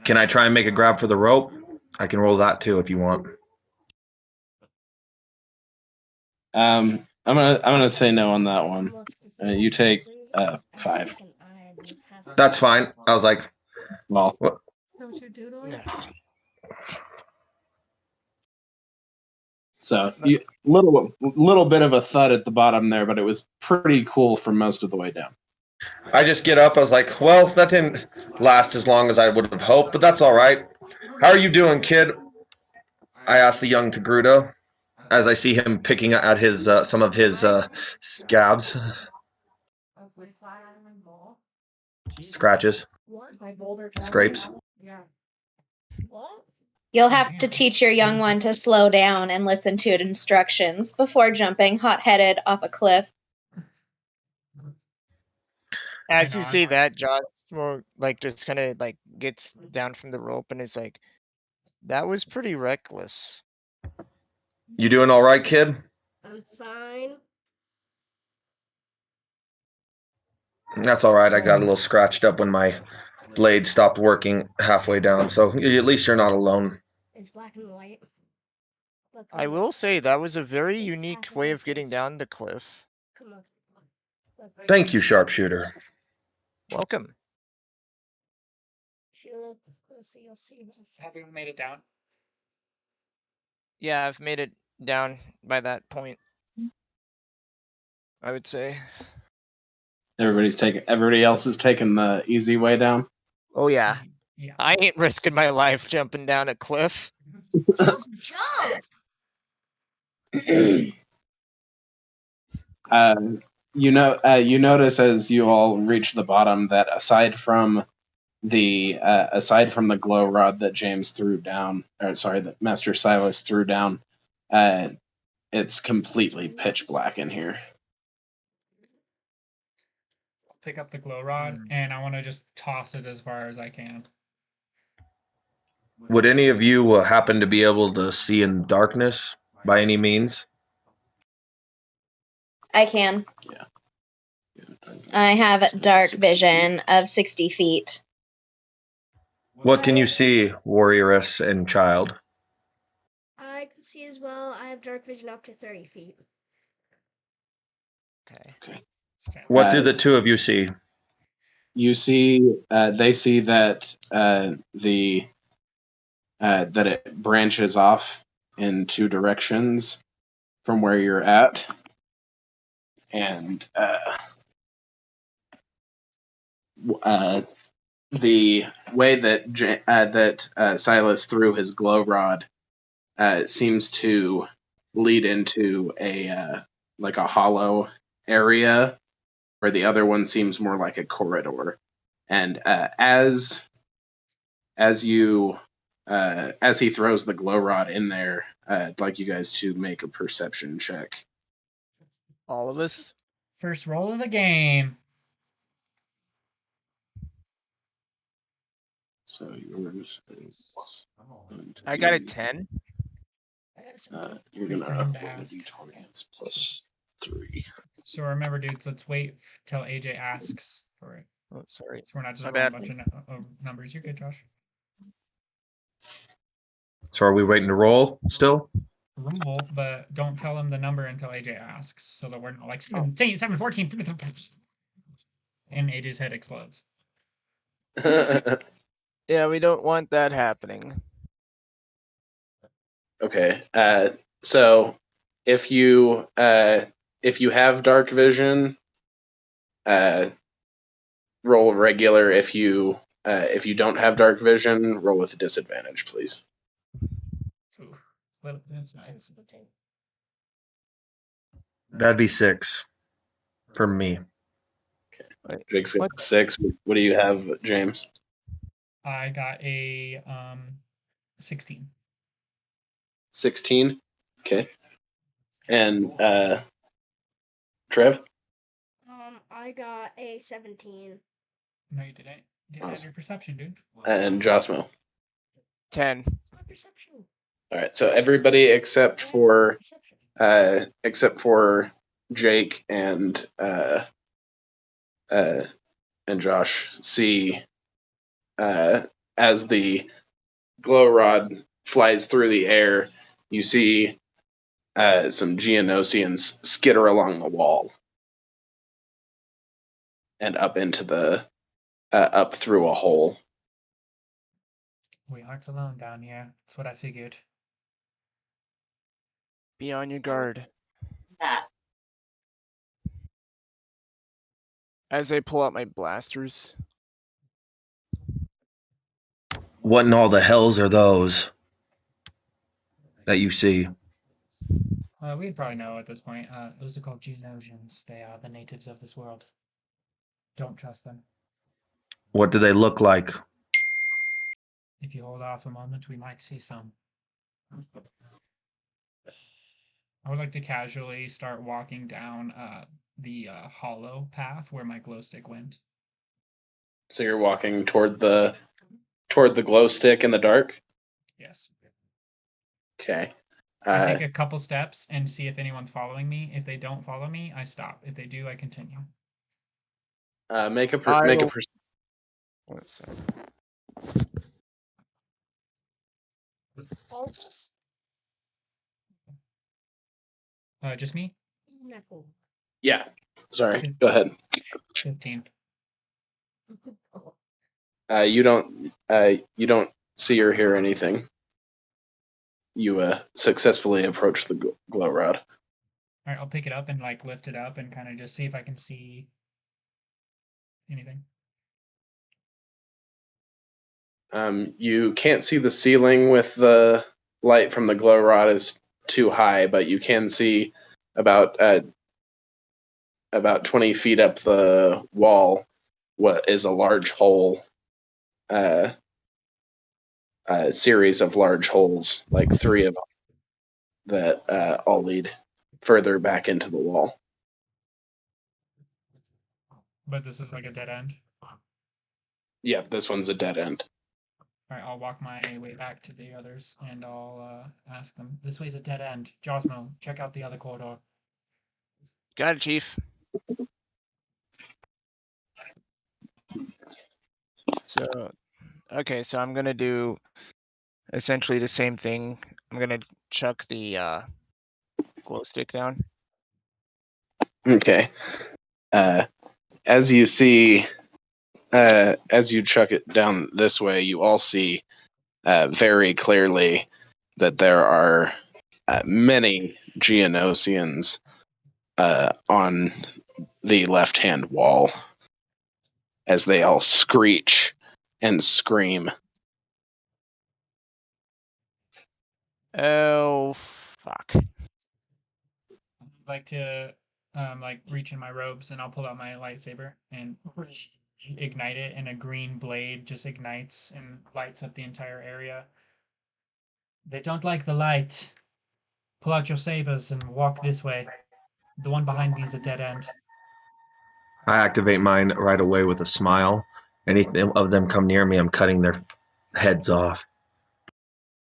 Can I try and make a grab for the rope? I can roll that too if you want. I'm gonna say no on that one. You take 5. That's fine. I was like, Well, What you're doodling? Yeah. so little bit of a thud at the bottom there, but it was pretty cool for most of the way down. I just get up. I was like, well, that didn't last as long as I would have hoped, but that's all right. How are you doing, kid? I asked the young Togruta. as I see him picking at his some of his scabs, scratches, What? scrapes. What? You'll have to teach your young one to slow down and listen to instructions before jumping hot-headed off a cliff. As I you know, say that, Josh more like just kind of like gets down from the rope and is like, "That was pretty reckless." You doing all right, kid? I'm fine. That's all right. I got a little scratched up when my blade stopped working halfway down, so at least you're not alone. It's black and white. But I come on. will say that was a very It's unique half way my of getting face. down the cliff. Come on. Look, Thank you, sharpshooter. Welcome. if you look closely, you'll see this. have we made it down? Yeah, I've made it down by that point. I would say. Everybody else is taking the easy way down. Oh yeah. Yeah. I ain't risking my life jumping down a cliff. Just jump! You notice as you all reach the bottom that aside from the glow rod that James threw down, or sorry, that Master Silas threw down, it's completely pitch black in here. I'll pick up the glow rod and I want to just toss it as far as I can. Would any of you happen to be able to see in darkness by any means? I can. Yeah. I have So dark 60 vision of 60 feet. What can you see, warrioress and child? I can see as well. I have dark vision up to 30 feet. Okay. What do the two of you see? You see, they see that that it branches off in two directions from where you're at, and the way that Silas threw his glow rod seems to lead into a like a hollow area, where the other one seems more like a corridor. And as he throws the glow rod in there, I'd like you guys to make a perception check. All of us? First roll of the game. So yours is I got a 10. I got a 17. You're Wait gonna for him to roll a ask. d20. It's plus 3. So remember, dudes, let's wait till AJ asks for it. Oh, sorry. So we're not just My rolling a bad. bunch of numbers. You're good, Josh. So are we waiting to roll still? Roll, but don't tell him the number until AJ asks, so that we're not like 17, 7, 14, and AJ's head explodes. Yeah, we don't want that happening. Okay. So if you have dark vision, roll regular. If you don't have dark vision, roll with a disadvantage, please. Ooh, that's nice. That'd be 6 for me. Wait, Jake's what? got 6. What do you have, James? I got a 16. 16. Okay. And Trev? I got a 17. No, you didn't. You didn't have Awesome. your perception, dude. And Josmo. 10. My perception. All right. So everybody except for Jake and Josh see as the glow rod flies through the air, you see some Geonosians skitter along the wall and up into the up through a hole. We aren't alone down here. That's what I figured. Be on your guard. As I pull out my blasters. What in all the hells are those that you see? We'd probably know at this point. Those are called Geonosians. They are the natives of this world. Don't trust them. What do they look like? If you hold off a moment, we might see some. I would like to casually start walking down the hollow path where my glow stick went. So you're walking toward the glow stick in the dark. Yes. Okay. I take a couple steps and see if anyone's following me. If they don't follow me, I stop. If they do, I continue. Make a I'll- perception. One sec. Just me? No. Yeah. Sorry. Go ahead. 15. You don't see or hear anything. You successfully approach the glow rod. All right, I'll pick it up and like lift it up and kind of just see if I can see anything. You can't see the ceiling with the light from the glow rod is too high, but you can see about 20 feet up the wall what is a large hole, a series of large holes, like 3 of them, that all lead further back into the wall. But this is like a dead end. Yeah, this one's a dead end. All right, I'll walk my way back to the others and I'll ask them. This way's a dead end. Josmo, check out the other corridor. Got it, Chief. So, okay, so I'm gonna do essentially the same thing. I'm gonna chuck the glow stick down. Okay. As you see, as you chuck it down this way, you all see very clearly that there are many Geonosians on the left-hand wall as they all screech and scream. Oh, fuck. I'd like to like reach in my robes and I'll pull out my lightsaber and ignite it, and a green blade just ignites and lights up the entire area. They don't like the light. Pull out your sabers and walk this way. The one behind me is a dead end. I activate mine right away with a smile. Any of them come near me, I'm cutting their heads off.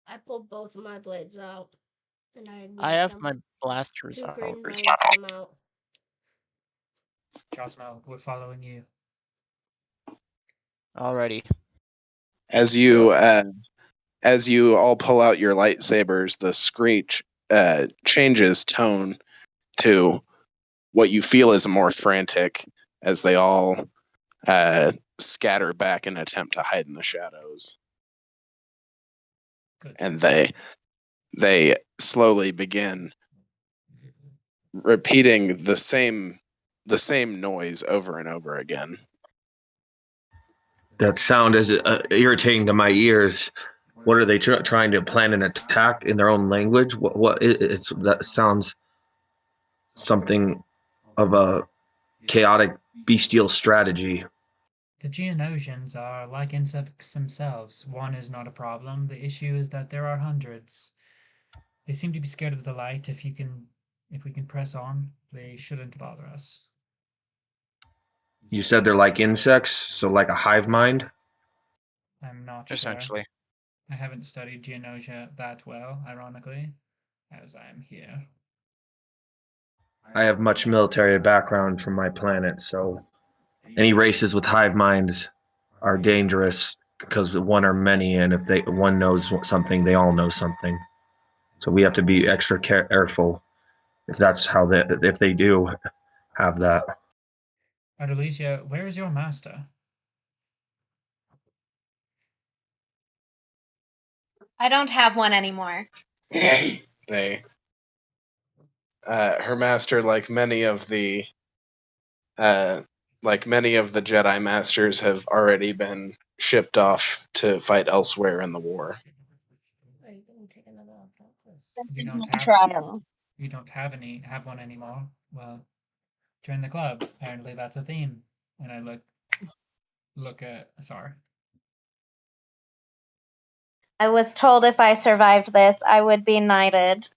I pulled both of my blades out, and I ignite I have them. my blasters 2 out. green blades come out. Josmo, we're following you. Alrighty. As you all pull out your lightsabers, the screech changes tone to what you feel is more frantic as they all scatter back in an attempt to hide in the shadows. Good. And they slowly begin repeating the same noise over and over again. That sound is irritating to my ears. What are they trying to plan an attack in their own language? That sounds something of a chaotic bestial strategy. The Geonosians are like insects themselves. One is not a problem. The issue is that there are hundreds. They seem to be scared of the light. If we can press on, they shouldn't bother us. You said they're like insects, so like a hive mind? I'm not sure. Essentially. I haven't studied Geonosia that well, ironically, as I am here. I have much military background from my planet, so any races with hive minds are dangerous because one or many, and if one knows something, they all know something. So we have to be extra careful if they do have that. Adelicia, where is your master? I don't have one anymore. They her master, like many of the Jedi masters, have already been shipped off to fight elsewhere in the war. Are you gonna take another You don't have Travel. you don't have one anymore, well, join the club. Apparently that's a theme. And I look at Asar. I was told if I survived this, I would be knighted.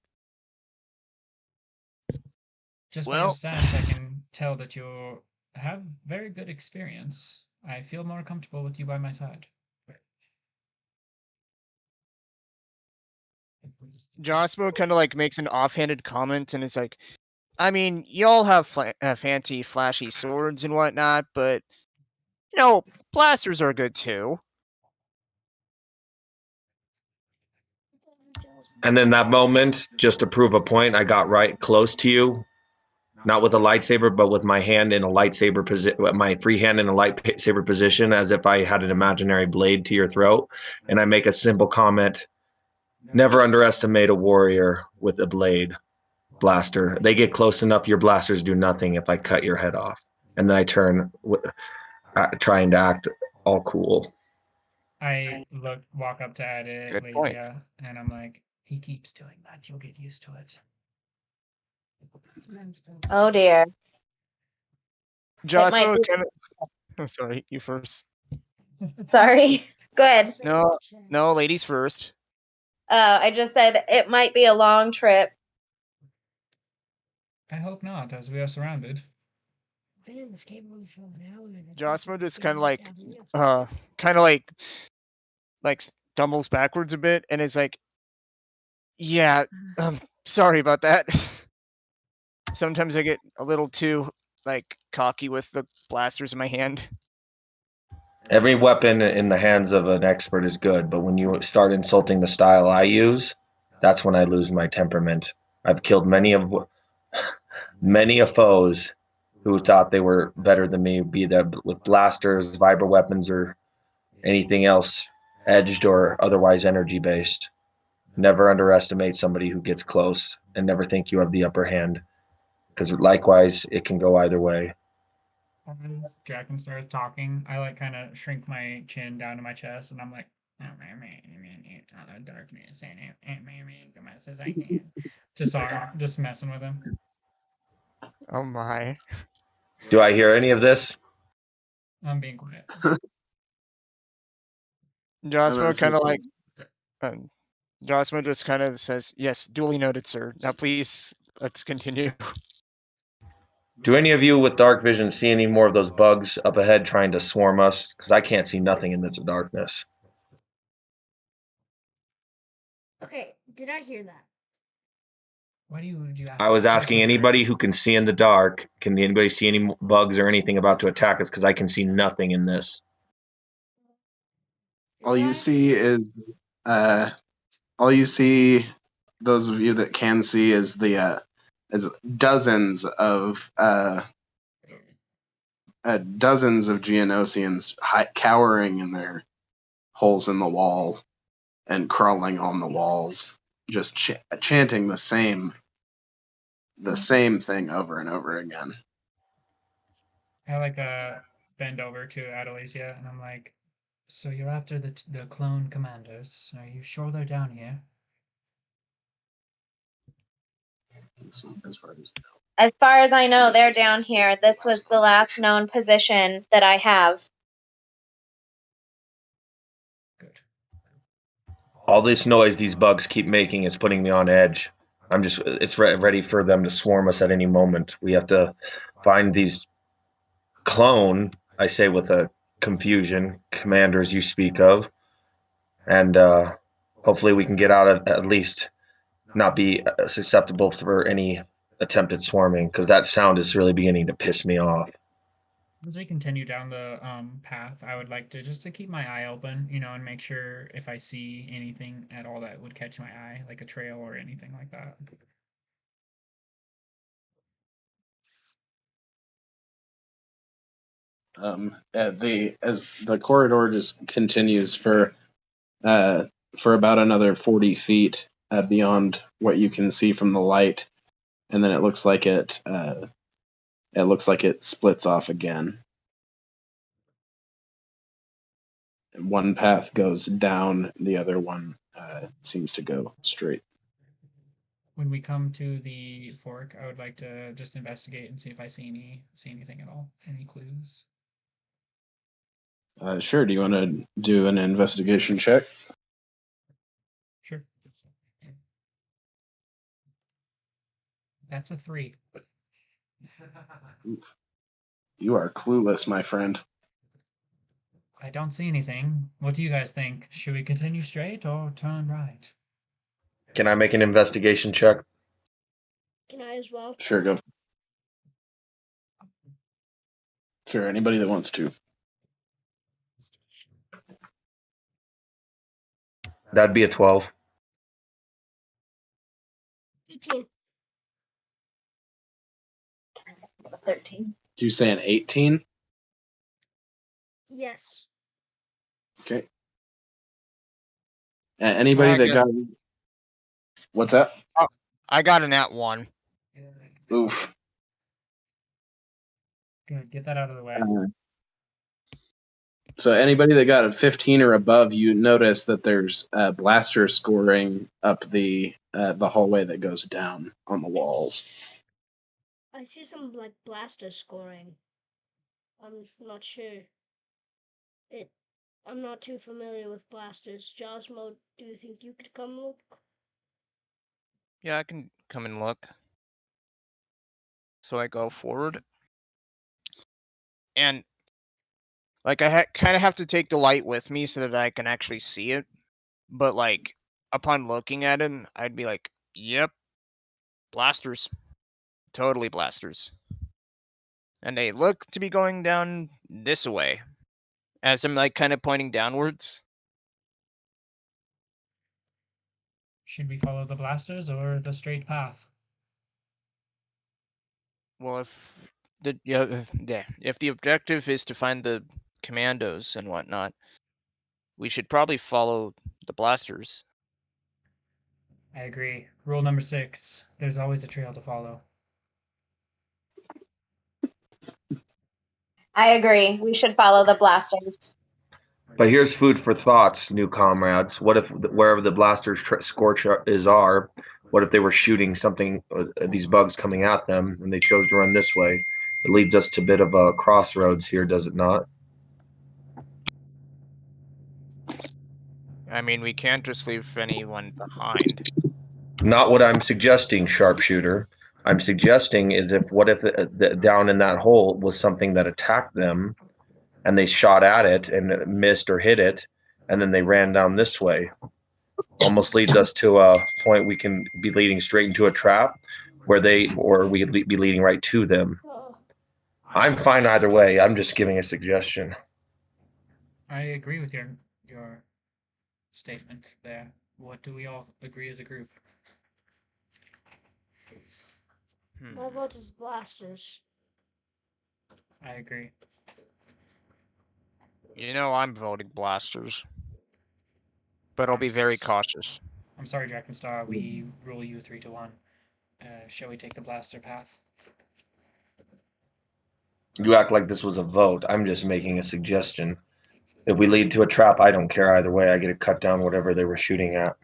Just by your Well, stats, I can tell that you have very good experience. I feel more comfortable with you by my side. Josmo kind of like makes an offhanded comment and is like, I mean, y'all have fancy, flashy swords and whatnot, but you know, blasters are good too. And then that moment, just to prove a point, I got right close to you, not with a lightsaber, but with my hand in a lightsaber position, my free hand in a lightsaber position, as if I had an imaginary blade to your throat. And I make a simple comment: never underestimate a warrior with a blade blaster. They get close enough, your blasters do nothing if I cut your head off. And then I turn, trying to act all cool. I walk up to Good point. Adelasia, and I'm like, he keeps doing that. You'll get used to it. Oh dear. Josmo be- kind of. Sorry, you first. Sorry. Go ahead. No, ladies first. I just said it might be a long trip. I hope not, as we are surrounded. Josmo just kind of like stumbles backwards a bit and is like, yeah, sorry about that. Sometimes I get a little too like cocky with the blasters in my hand. Every weapon in the hands of an expert is good, but when you start insulting the style I use, that's when I lose my temperament. I've killed many of foes who thought they were better than me, be that with blasters, vibra weapons, or anything else, edged or otherwise energy based. Never underestimate somebody who gets close, and never think you have the upper hand, because likewise, it can go either way. As Draken started talking, I like kind of shrink my chin down to my chest, and I'm like, darkness as I can. To Sar, just messing with him. Oh my. Do I hear any of this? I'm being quiet. Josmo kind of like, um, Josmo just kind of says, yes, duly noted, sir. Now please, let's continue. Do any of you with dark vision see any more of those bugs up ahead trying to swarm us? Because I can't see nothing in this darkness. Okay, did I hear that? Would you ask? I was that? asking anybody who can see in the dark, can anybody see any bugs or anything about to attack us? Because I can see nothing in this. All you see is uh all you see, those of you that can see, is the is dozens of Geonosians cowering in their holes in the walls and crawling on the walls, just chanting the same thing over and over again. I like bend over to Adelasia, and I'm like, so you're after the clone commanders? Are you sure they're down here? As far as As far as I know, they're down here. This was the last known position that I have. Good. All this noise these bugs keep making is putting me on edge. It's ready for them to swarm us at any moment. We have to find these clone, I say with a confusion, commanders you speak of, and hopefully we can get out at least not be susceptible for any attempted swarming, because that sound is really beginning to piss me off. As we continue down the path, I would like to just to keep my eye open, and make sure if I see anything at all that would catch my eye, like a trail or anything like that. As the corridor just continues for about another 40 feet beyond what you can see from the light, and then it looks like it splits off again. One path goes down, the other one seems to go straight. when we come to the fork, I would like to just investigate and see if I see anything at all, any clues. Sure. Do you want to do an investigation check? Sure. That's a 3. You are clueless, my friend. I don't see anything. What do you guys think? Should we continue straight or turn right? Can I make an investigation check? Can I as well? Sure, go. Sure, anybody that wants to. That'd be a 12. 18. 13. Did you say an 18? Yes. Okay. Anybody I that got- got. What's that? I got an at 1. Oof. Good. Get that out of the way. So anybody that got a 15 or above, you notice that there's blaster scoring up the hallway that goes down on the walls. I see some like blaster scoring. I'm not sure. I'm not too familiar with blasters. Josmo, do you think you could come look? Yeah, I can come and look. So I go forward. And like I kind of have to take the light with me so that I can actually see it. But like upon looking at him, I'd be like, "Yep, blasters. Totally blasters." And they look to be going down this way. As I'm like kind of pointing downwards. Should we follow the blasters or the straight path? Well, if the objective is to find the commandos and whatnot, we should probably follow the blasters. I agree. Rule number 6. There's always a trail to follow. I agree. We should follow the blasters. But here's food for thoughts, new comrades. What if wherever the blasters scorch are, what if they were shooting something, these bugs coming at them, and they chose to run this way? It leads us to a bit of a crossroads here, does it not? I mean, we can't just leave anyone behind. Not what I'm suggesting, sharpshooter. I'm suggesting is what if down in that hole was something that attacked them, and they shot at it and missed or hit it, and then they ran down this way. Almost leads us to a point we can be leading straight into a trap where we could be leading right to them. Oh, I'm fine either way. I'm just giving a suggestion. I agree with your statement there. What do we all agree as a group? my vote is blasters. I agree. You know, I'm voting blasters. But I'll be very cautious. I'm sorry, Drakenstar. We rule you 3-1. Shall we take the blaster path? You act like this was a vote. I'm just making a suggestion. If we lead to a trap, I don't care either way. I get to cut down whatever they were shooting at.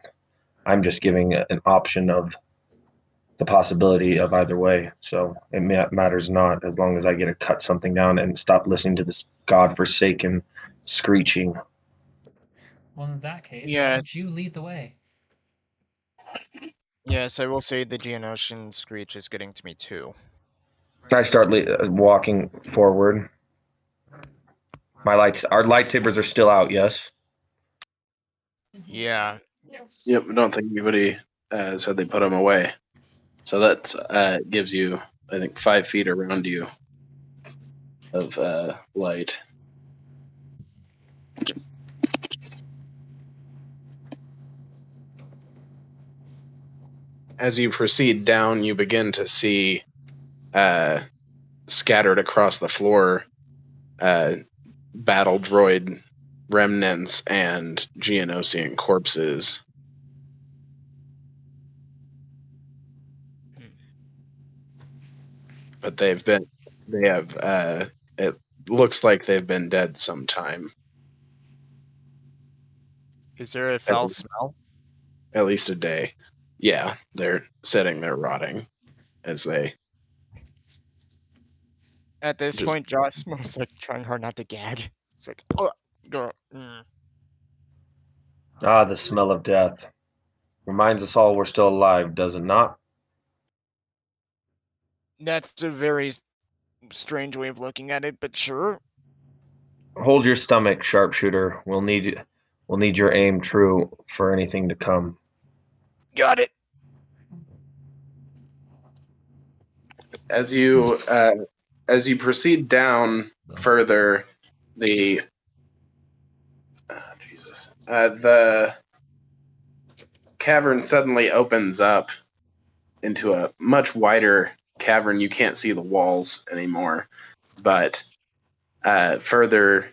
I'm just giving an option of the possibility of either way. So it matters not as long as I get to cut something down and stop listening to this godforsaken screeching. Well, in that case, why Yes. don't you lead the way? Yes, I will say the Geonosis screech is getting to me too. I start walking forward. Our lightsabers are still out. Yes. Yeah. Yes. Yep, I don't think anybody said they put them away. So that gives you, I think, 5 feet around you of light. As you proceed down, you begin to see scattered across the floor battle droid remnants and Geonosian corpses. But they have it looks like they've been dead some time. Is there a foul smell? At least a day. Yeah, they're sitting there rotting as they At this just. point, Jossimo's like trying hard not to gag. It's like, ugh, go. Ah, the smell of death. Reminds us all we're still alive, does it not? That's a very strange way of looking at it, but sure. Hold your stomach, sharpshooter. We'll need your aim true for anything to come. Got it. As you proceed down further, the the cavern suddenly opens up into a much wider cavern. You can't see the walls anymore, but further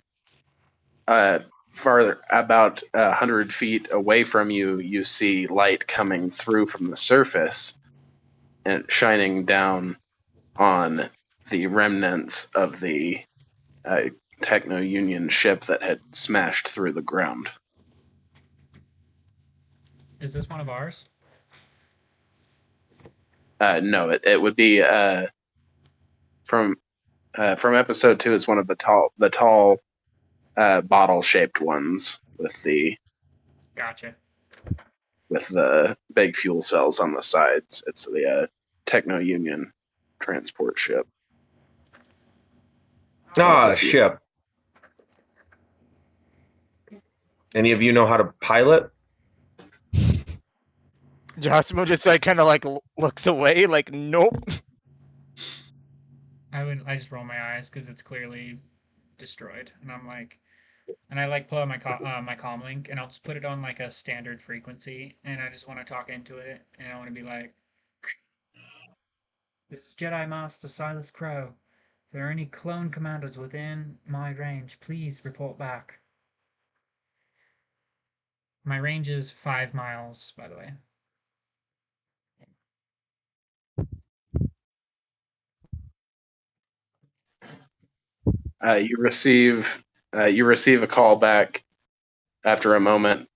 about 100 feet away from you, you see light coming through from the surface and shining down on the remnants of the Techno Union ship that had smashed through the ground. Is this one of ours? No, it would be from episode 2. It's one of the tall bottle shaped ones with the Gotcha. big fuel cells on the sides. It's the Techno Union transport ship. Ah, ship. Any of you know how to pilot? Jossimo just like kind of like looks away, like nope. I just roll my eyes because it's clearly destroyed, and I'm like, and I like pull out my my comm link, and I'll just put it on like a standard frequency, and I just want to talk into it, and I want to be like, "This is Jedi Master Silas Crow. If there are any clone commanders within my range, please report back." My range is 5 miles, by the way. You receive a call back after a moment.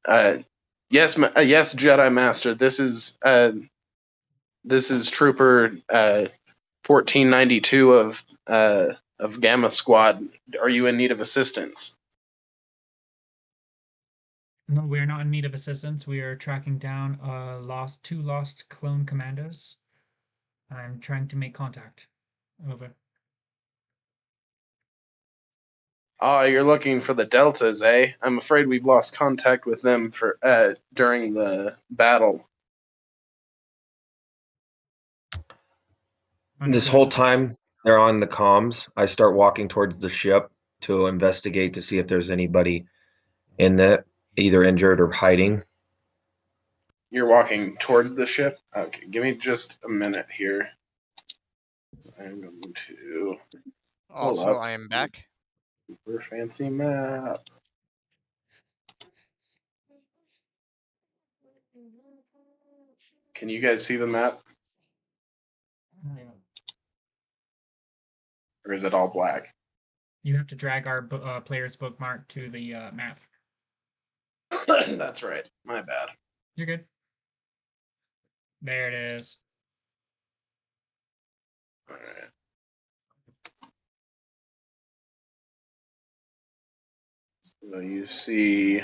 Yes, yes, Jedi Master. This is Trooper 1492 of Gamma Squad. Are you in need of assistance? No, we're not in need of assistance. We are tracking down two lost clone commandos. I'm trying to make contact. Over. Ah, you're looking for the Deltas, eh? I'm afraid we've lost contact with them for during the battle. This whole time they're on the comms. I start walking towards the ship to investigate to see if there's anybody in it, either injured or hiding. You're walking toward the ship? Okay, give me just a minute here. I'm going to pull Also, up I am back. super fancy map. Can you guys see the map? Or is it all black? You have to drag our player's bookmark to the map. That's right. My bad. You're good. There it is. All right. So you see,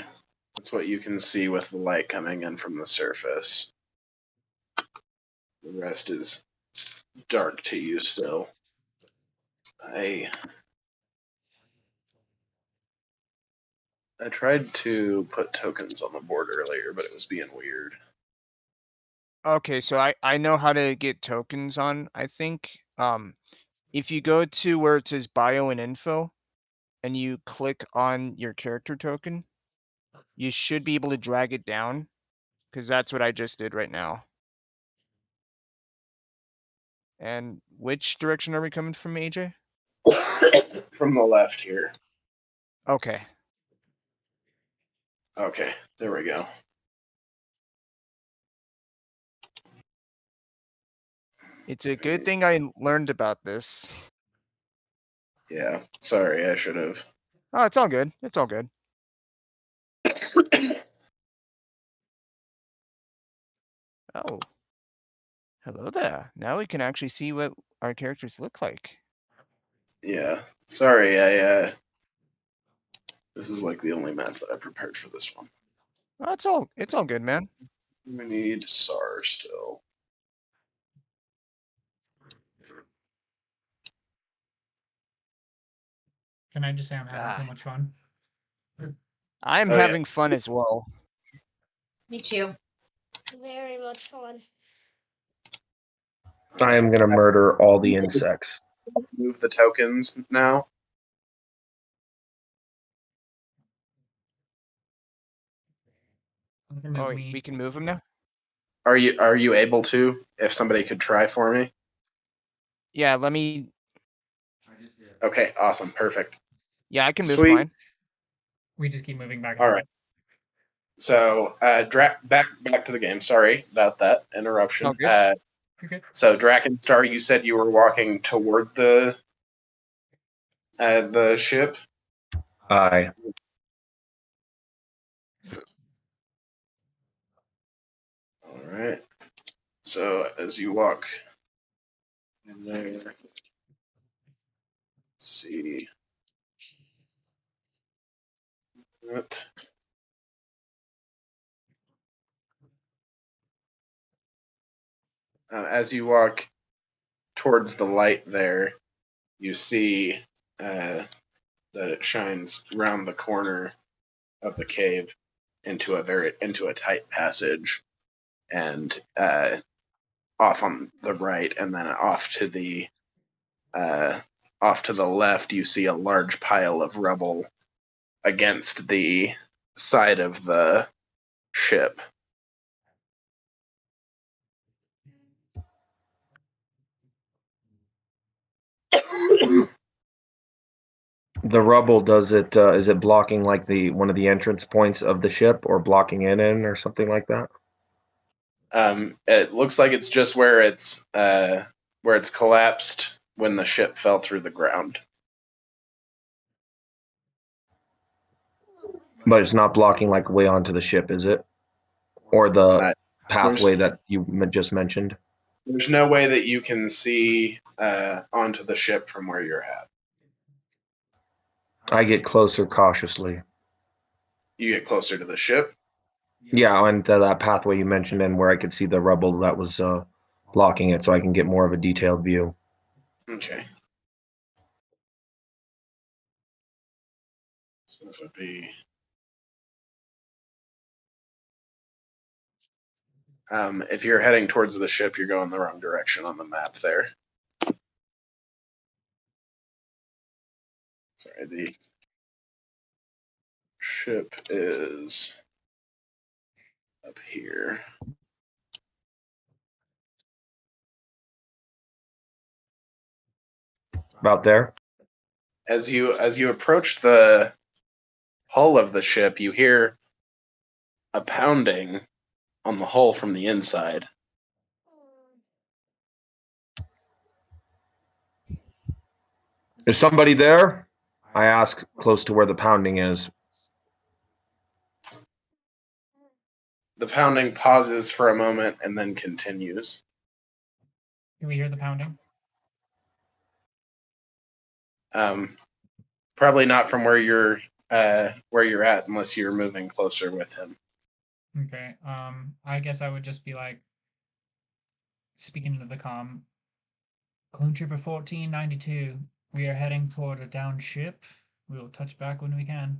that's what you can see with the light coming in from the surface. The rest is dark to you still. I tried to put tokens on the board earlier, but it was being weird. Okay, so I know how to get tokens on, I think. If you go to where it says bio and info and you click on your character token, you should be able to drag it down because that's what I just did right now. And which direction are we coming from, AJ? From the left here. Okay. Okay, there we go. It's a good thing I learned about this. Yeah, sorry, I should have. Oh, it's all good. It's all good. Oh, hello there. Now we can actually see what our characters look like. Yeah. Sorry, I this is like the only map that I prepared for this one. Oh, it's all good, man. We need SAR still. Can I just say I'm having so Ah, much fun? I'm Oh yeah. having fun as well. Me too. Very much fun. I am gonna murder all the insects. Move the tokens now. I'm gonna move Oh, wait, me. we can move them now? Are you able to? If somebody could try for me. Yeah, let me. Okay, awesome, perfect. Yeah, I can move Sweet. mine. We just keep moving back and All forth. right. So, back to the game. Sorry about that interruption. All good. You're good. So, Drakenstar, you said you were walking toward the ship. Aye. All right. So, as you walk in there, let's see what. As you walk towards the light there, you see that it shines round the corner of the cave into a tight passage, and off on the right, and then off to the left, you see a large pile of rubble against the side of the ship. The rubble, does it is it blocking like the one of the entrance points of the ship, or blocking it in, or something like that? It looks like it's just where it's collapsed when the ship fell through the ground. But it's not blocking like way onto the ship, is it? Or the Uh, there's pathway that you just mentioned? there's no way that you can see onto the ship from where you're at. I get closer cautiously. You get closer to the ship. Yeah, onto that pathway you mentioned, and where I could see the rubble that was blocking it, so I can get more of a detailed view. Okay. So this would be. If you're heading towards the ship, you're going the wrong direction on the map there. Sorry, the ship is up here. About there? As you approach the hull of the ship, you hear a pounding on the hull from the inside. Is somebody there? I ask, close to where the pounding is. The pounding pauses for a moment and then continues. Can we hear the pounding? Probably not from where you're at, unless you're moving closer with him. Okay. I guess I would just be like speaking into the comm. Clone Trooper 1492. We are heading toward a downed ship. We will touch back when we can.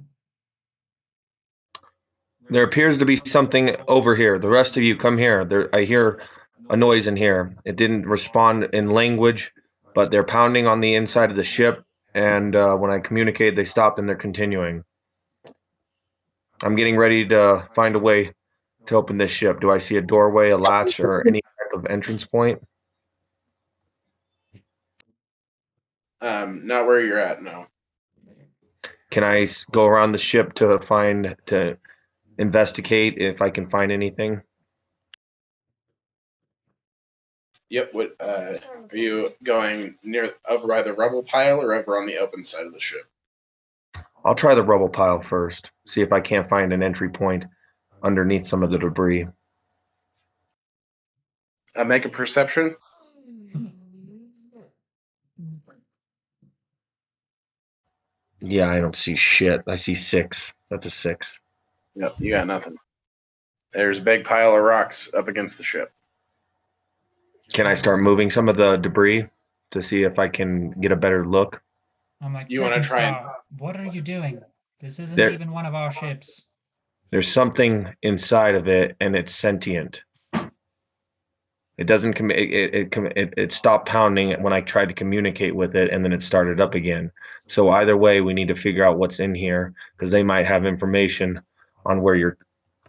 There appears to be something over here. The rest of you, come here. I hear a noise in here. It didn't respond in language, but they're pounding on the inside of the ship, and when I communicate, they stopped and they're continuing. I'm getting ready to find a way to open this ship. Do I see a doorway, a latch, or any type of entrance point? Not where you're at, no. Can I go around the ship to investigate if I can find anything? Yep. What? Are you going near over by the rubble pile or over on the open side of the ship? I'll try the rubble pile first, see if I can't find an entry point underneath some of the debris. Make a perception. Yeah, I don't see shit. I see 6. That's a 6. Yep, you got nothing. There's a big pile of rocks up against the ship. Can I start moving some of the debris to see if I can get a better look? I'm like, You wanna try and- Drakenstar, what are you doing? This isn't There- even one of our ships. There's something inside of it, and it's sentient. It doesn't it stopped pounding when I tried to communicate with it, and then it started up again. So either way, we need to figure out what's in here because they might have information on where your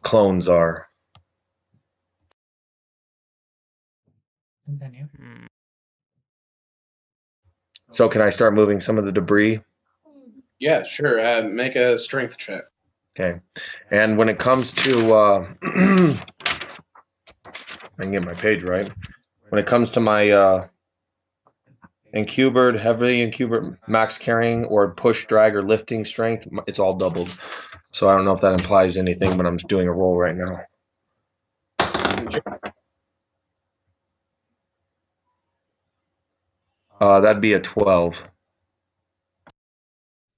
clones are. Continue. So can I start moving some of the debris? Yeah, sure. Make a strength check. Okay. And when it comes to I can get my page right. When it comes to my incubed, heavy incubed, max carrying, or push, drag, or lifting strength, it's all doubled. So I don't know if that implies anything, but I'm just doing a roll right now. That'd be a 12.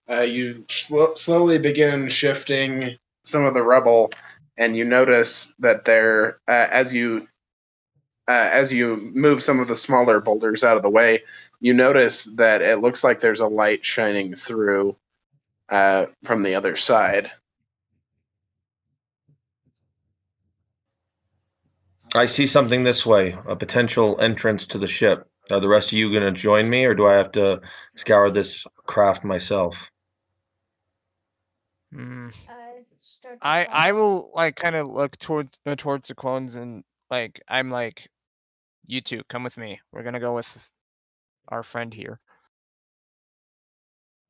You slowly begin shifting some of the rubble, and you notice that there, as you move some of the smaller boulders out of the way, you notice that it looks like there's a light shining through from the other side. I see something this way, a potential entrance to the ship. Are the rest of you going to join me, or do I have to scour this craft myself? I will like kind of look towards the clones and like I'm like, you two come with me. We're gonna go with our friend here.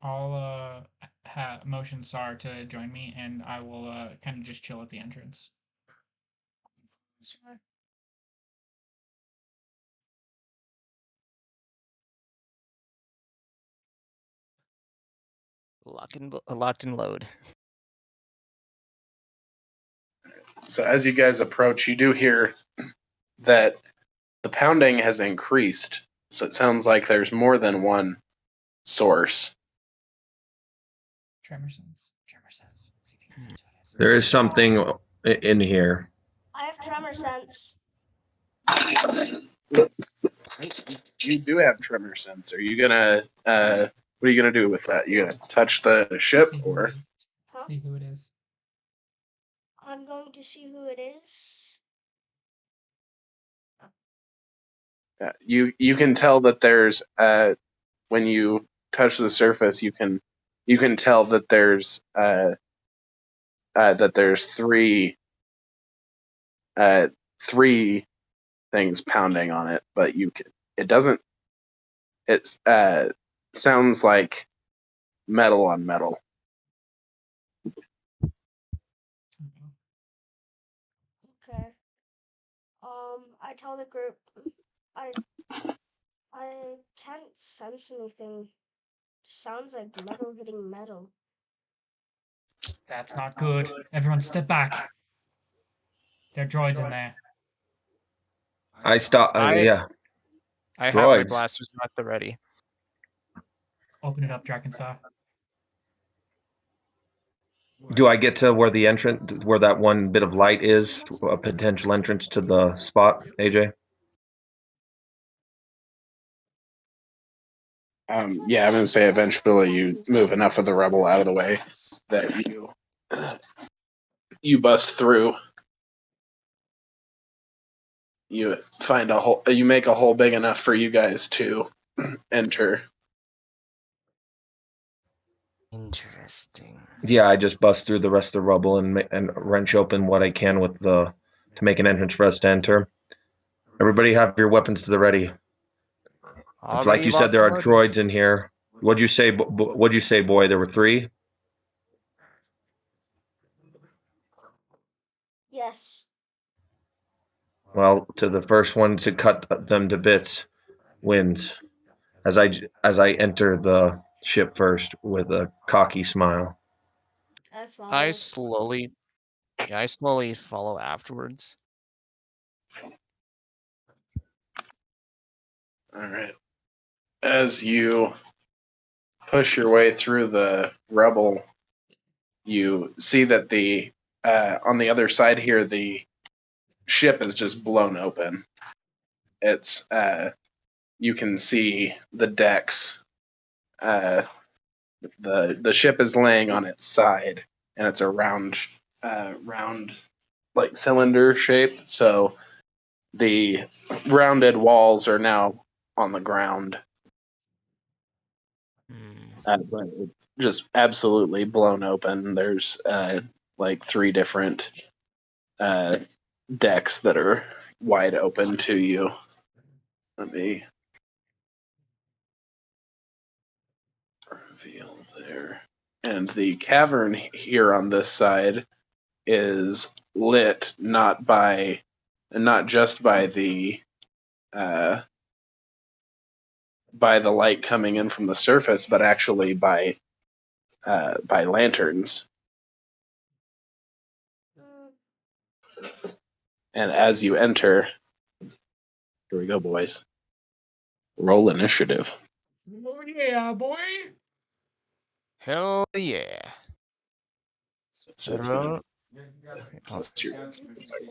I'll motion Sar to join me, and I will kind of just chill at the entrance. Sure. Locked and load. So as you guys approach, you do hear that the pounding has increased. So it sounds like there's more than one source. Tremor sense. See if you can sense what it is. There is something in here. I have tremor sense. You do have tremor sense. Are you gonna what are you gonna do with that? You gonna touch the ship See who or? it is. Huh? See who it is. I'm going to see who it is. You can tell that there's when you touch the surface, you can tell that there's three three things pounding on it, but it doesn't. It sounds like metal on metal. Okay. I tell the group I can't sense anything. Sounds like metal hitting metal. That's not good. Everyone step back. There are droids in there. I stop. Yeah. I have my Droids. blasters at the ready. Open it up, Drakenstar. Do I get to where the entrance, where that one bit of light is, a potential entrance to the spot, AJ? Yeah, I'm gonna say eventually you move enough of the rubble out of the way that you bust through. You find a hole. You make a hole big enough for you guys to enter. Interesting. Yeah, I just bust through the rest of the rubble and wrench open what I can with to make an entrance for us to enter. Everybody have your weapons to the ready. It's like you said, there are droids in here. What'd you say? What'd you say, boy? There were 3? Yes. Well, to the first one to cut them to bits wins. As I enter the ship first with a cocky smile. I follow. I slowly follow afterwards. All right. As you push your way through the rubble, you see that the on the other side here, the ship is just blown open. It's you can see the decks. The ship is laying on its side, and it's a round like cylinder shape. So the rounded walls are now on the ground. But it's just absolutely blown open. There's like 3 different decks that are wide open to you. Let me reveal there. And the cavern here on this side is lit not just by the light coming in from the surface, but actually by lanterns. And as you enter, here we go, boys. Roll initiative. Oh yeah, boy. Hell yeah. So it's gonna be Oh, plus your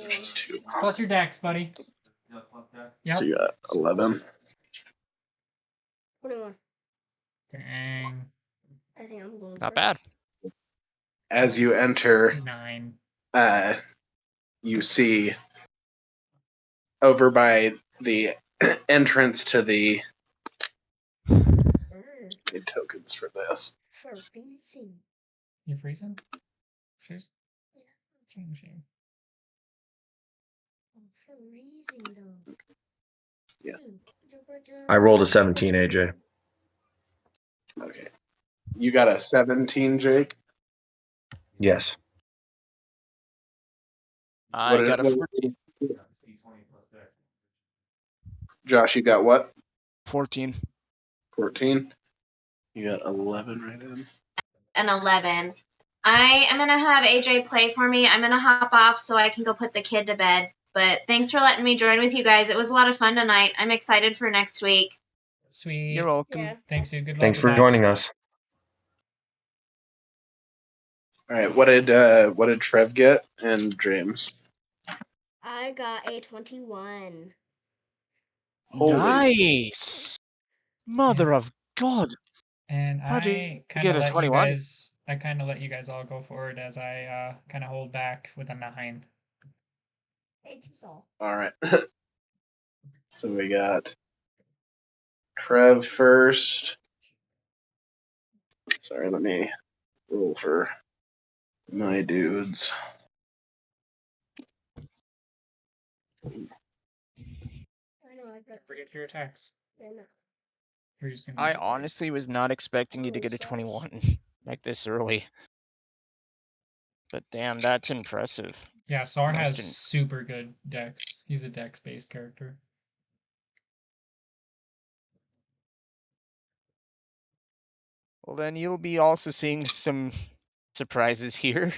plus 2. Plus your dex, buddy. Yep. So you got 11. 21. Dang. I think I'm going Not first. bad. As you enter, 9. you see over by the entrance to the need tokens for this. Freezing. You freezing? Seriously? Yeah. That's what I'm saying. I'm freezing though. Yeah. I rolled a 17, AJ. Okay. You got a 17, Jake? Yes. I What got a what- 14. Josh, you got what? 14. 14? You got 11 right in. An 11. I am gonna have AJ play for me. I'm gonna hop off so I can go put the kid to bed. But thanks for letting me join with you guys. It was a lot of fun tonight. I'm excited for next week. Sweet. You're welcome. Yeah. Thanks, dude. Good luck Thanks with for that. joining us. All right. What did Trev get and James? I got a 21. Holy. Nice. Mother of God. And How do you I kind get of a let 21? you guys all go forward as I kind of hold back with a 9. H is all. All right. So we got Trev first. Sorry, let me roll for my dudes. I know I got Forget your attacks. I know. You're just gonna I use it twice. honestly was not expecting you to Oh, get a sorry. 21 like this early. But damn, that's impressive. Yeah, Sar has Most super good dex. He's a dex-based character. Well, then you'll be also seeing some surprises here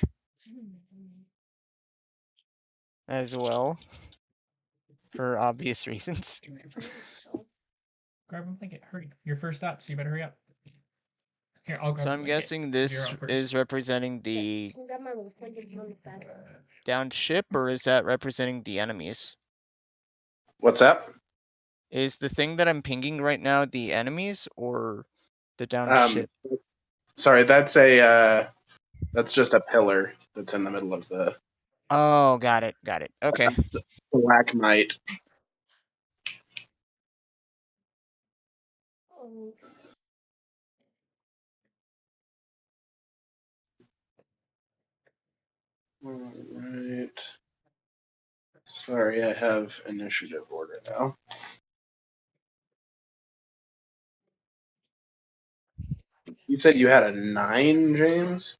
as well, for obvious reasons. So Grab him, blanket. Hurry. You're first up, so you better hurry up. Here, I'll grab So a I'm blanket. guessing this You're up first. is representing the can you grab my wolf blanket on the bed? downed ship, or is that representing the enemies? What's that? Is the thing that I'm pinging right now the enemies or the downed ship? Sorry, that's just a pillar that's in the middle of the Oh, got it. Okay. stalagmite. Oh, All right. Sorry, I have initiative order now. You said you had a 9, James?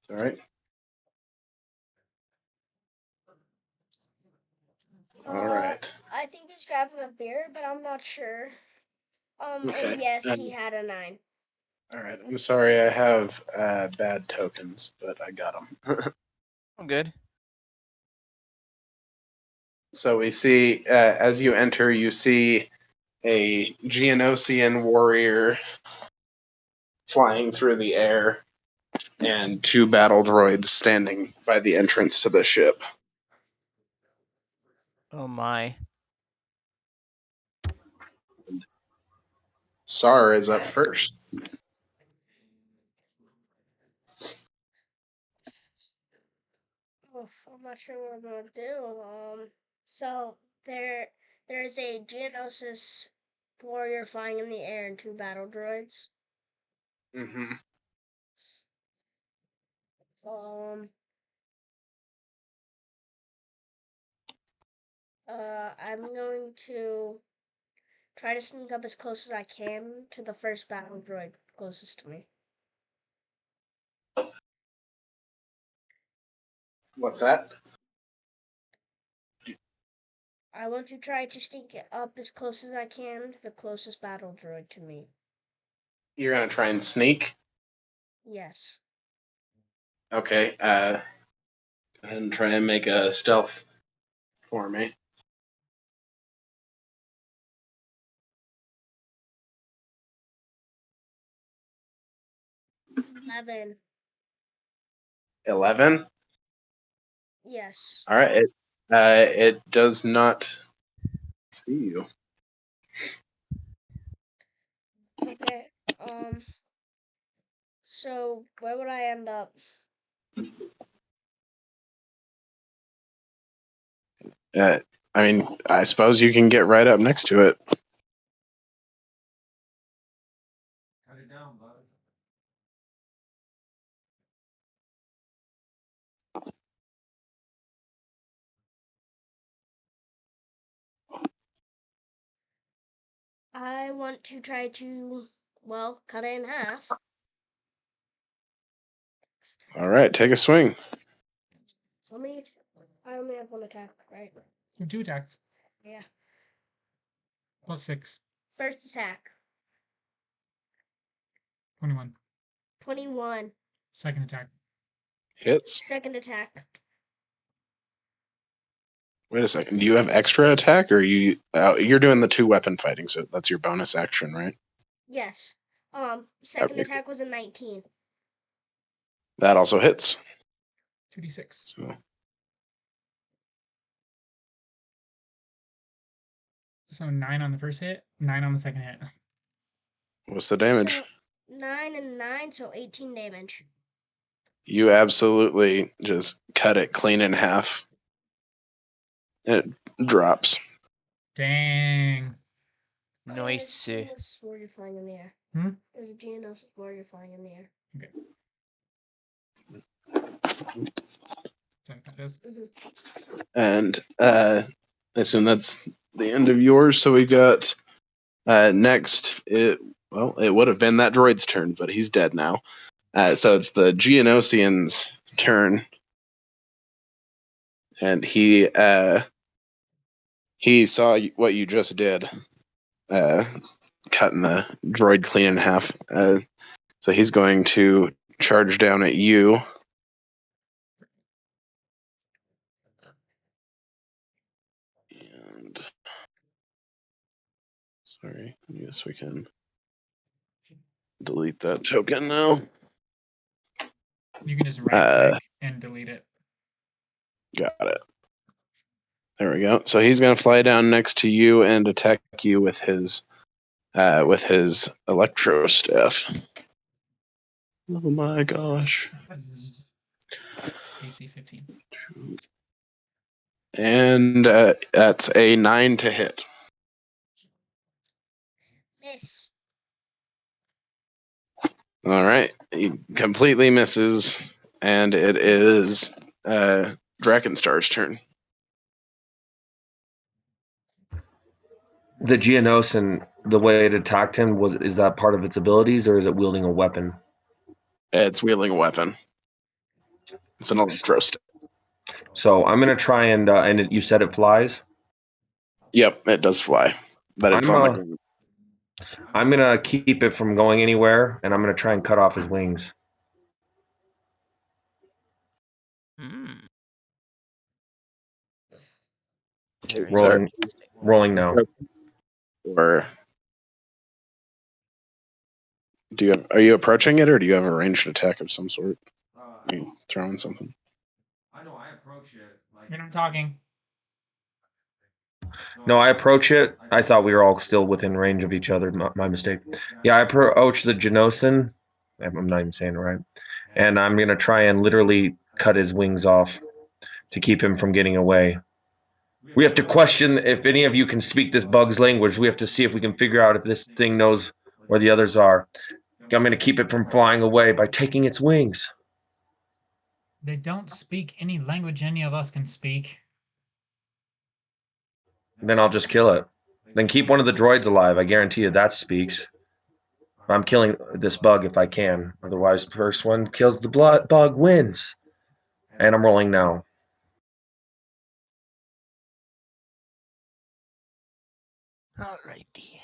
All right. All right. I think he's grabbing a beer, but I'm not sure. Okay. And yes, he had a 9. All right. I'm sorry, I have bad tokens, but I got them. Oh, good. So we see, as you enter, you see a Geonosian warrior flying through the air and 2 battle droids standing by the entrance to the ship. Oh my. Sar is up first. Oof, I'm not sure what I'm gonna do. So there's a Geonosis warrior flying in the air and 2 battle droids. Mm-hmm. Um, I'm going to try to sneak up as close as I can to the first battle droid closest to me. What's that? I want to try to sneak up as close as I can to the closest battle droid to me. You're gonna try and sneak? Yes. Okay, go ahead and try and make a stealth for me. 11. 11? Yes. Alright, it does not see you. Okay. So where would I end up? I mean, I suppose you can get right up next to it. Cut it down, bud. I want to try to, well, cut it in half. Alright, take a swing. I only have 1 attack, right? You have 2 attacks. Yeah. Plus 6. First attack, 21. 21. Second attack. Hits. Second attack, Wait a second. Do you have extra attack, or you're doing the 2 weapon fighting? So that's your bonus action, right? yes. Second Okay. attack was a 19. That also hits. 2d6. So, So 9 on the first hit, 9 on the second hit. what's the damage? So 9 and 9, so 18 damage. You absolutely just cut it clean in half. It drops. Dang. Nice. There's a Geonosis warrior flying in the air. Hmm? There's a Geonosis warrior flying in the air. So that does. And I assume that's the end of yours. So we got next. It would have been that droid's turn, but he's dead now. So it's the Geonosian's turn, and he saw what you just did, cutting the droid clean in half. So he's going to charge down at you. And sorry, I guess we can delete that token now. You can just right click and delete it. Got it. There we go. So he's going to fly down next to you and attack you with his electro staff. Oh my gosh. AC 15. And that's a 9 to hit. Miss. All right. He completely misses, and it is Drakenstar's turn. The Geonosis, the way it attacked him, is that part of its abilities, or is it wielding a weapon? It's wielding a weapon. It's an electro staff. So I'm gonna try and you said it flies. Yep, it does fly, but it's on the ground. I'm gonna keep it from going anywhere, and I'm gonna try and cut off his wings. Very Rolling. interesting. Rolling now. Or are you approaching it, or do you have a ranged attack of some sort? Are you throwing something? I know. I approach it. Like, You're not talking. No, I approach it. I thought we were all still within range of each other. My mistake. Yeah, I approach the Geonosis. I'm not even saying it right. And I'm going to try and literally cut his wings off to keep him from getting away. We have to question if any of you can speak this bug's language. We have to see if we can figure out if this thing knows where the others are. I'm going to keep it from flying away by taking its wings. They don't speak any language any of us can speak. Then I'll just kill it. Then keep one of the droids alive. I guarantee you that speaks. I'm killing this bug if I can. Otherwise, the first one kills the blood bug wins. And I'm rolling now. Alrighty.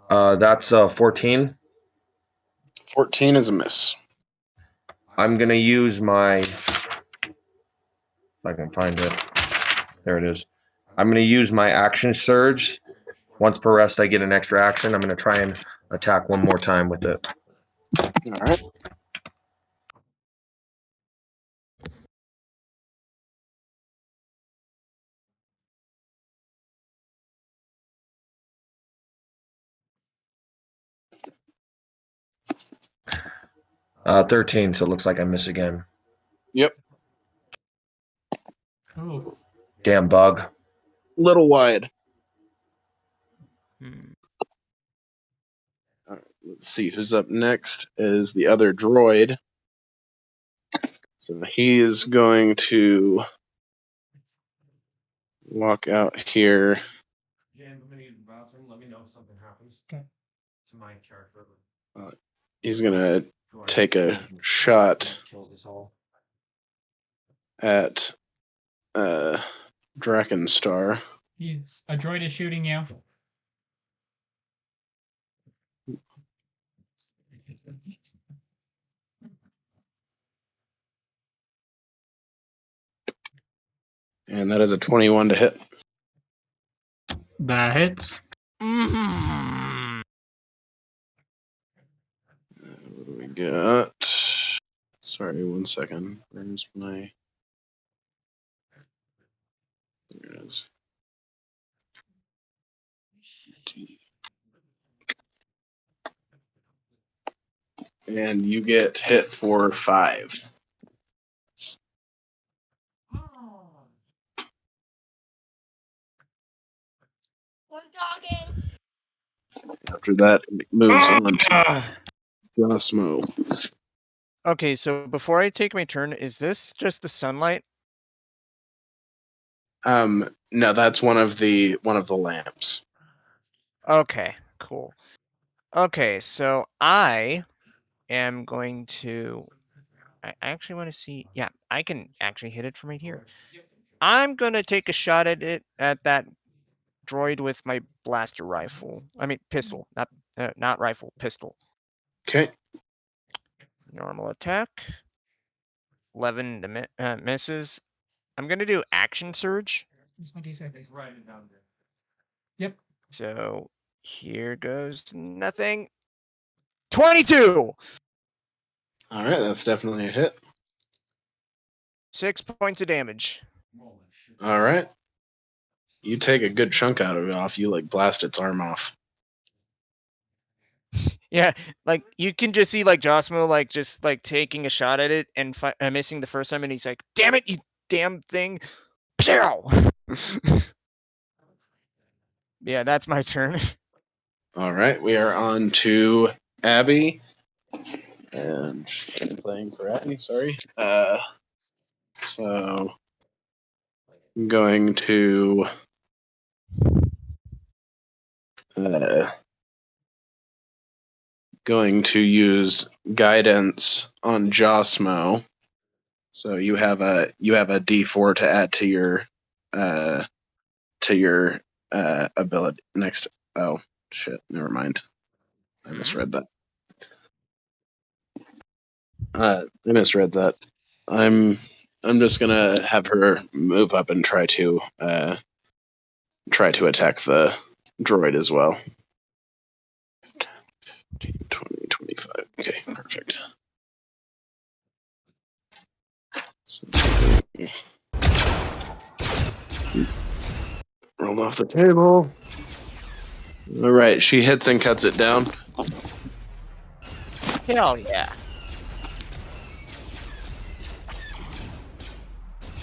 That's 14. 14 is a miss. I'm gonna use my. If I can find it. There it is. I'm gonna use my action surge. Once per rest, I get an extra action. I'm gonna try and attack one more time with it. All right. Uh, 13. So it looks like I miss again. Yep. Oof. Damn bug. Little wide. Hmm. All right, let's see who's up next. Is the other droid. So he is going to walk out here. Jan, I'm gonna use the bathroom. Let me know if something happens. Okay. To my character. He's gonna take a shot Kill this all. at Drakenstar. A droid is shooting you. And that is a 21 to hit. That hits. Mm-hmm. What do we got? Sorry, 1 second. Where's my... There it is. And you get hit for 5. After that, it moves on to Josmo. Okay, so before I take my turn, is this just the sunlight? No, that's one of the lamps. Okay, cool. Okay, so I am going to. I actually want to see. Yeah, I can actually hit it from right here. I'm gonna take a shot at that droid with my blaster rifle. I mean pistol, not rifle, pistol. Okay. Normal attack. 11 to misses. I'm gonna do action surge. Where's my D6? Write it down there. Yep. So here goes nothing. 22. All right, that's definitely a hit. 6 points of damage. All right. You take a good chunk out of it off. You like blast its arm off. Yeah, like you can just see like Josmo like just like taking a shot at it and missing the first time, and he's like, "Damn it, you damn thing!" Pow! Yeah, that's my turn. All right, we are on to Abby, and I'm playing for Abby. Sorry. So I'm going to use guidance on Josmo. So you have a D4 to add to your ability next. Oh shit! Never mind. I misread that. I misread that. I'm just gonna have her move up and try to attack the droid as well. 15, 20, 25. Okay, perfect. Roll off the table. All right, she hits and cuts it down. Hell yeah.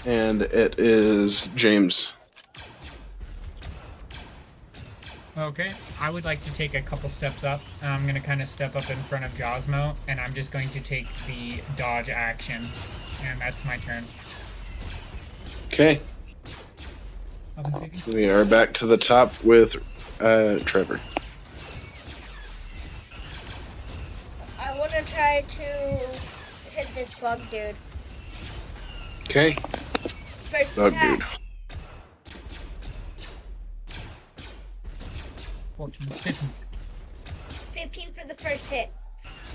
And it is James. Okay, I would like to take a couple steps up. I'm going to kind of step up in front of Josmo, and I'm just going to take the dodge action. And that's my turn. Okay, we are back to the top with Trevor. I want to try to hit this bug dude. Okay, First bug attack. dude. 14, 15. 15 for the first hit.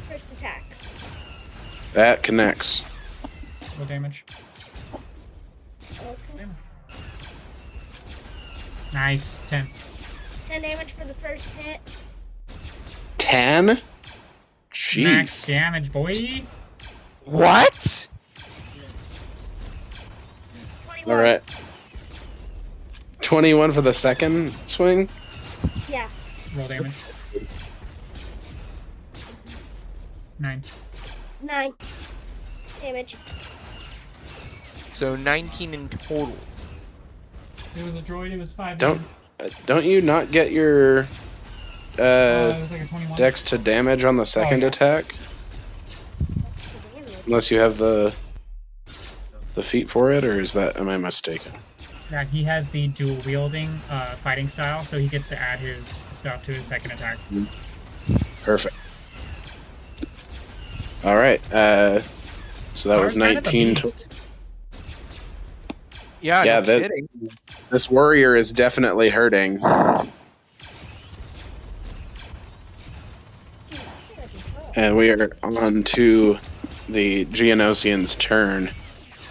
First attack. That connects. Roll damage. Okay. Nice, 10. 10 damage for the first hit. 10? Jeez. Max damage, boy. What? 21. All right. 21 for the second swing. Yeah. Roll damage. 9. 9 damage. So 19 in total. It was a droid, it was 5 Don't damage. don't you not get your It was like a 21. dex to damage on the second yeah. attack That's to damage. unless you have the feat for it, or am I mistaken? Yeah, he has the dual wielding fighting style, so he gets to add his stuff to his second attack. Perfect. All right. So that was Sar's kind of a 19. beast. Yeah, Yeah, no that- kidding. This warrior is definitely hurting. Dude, I feel like a troll. And we are on to the Geonosian's turn,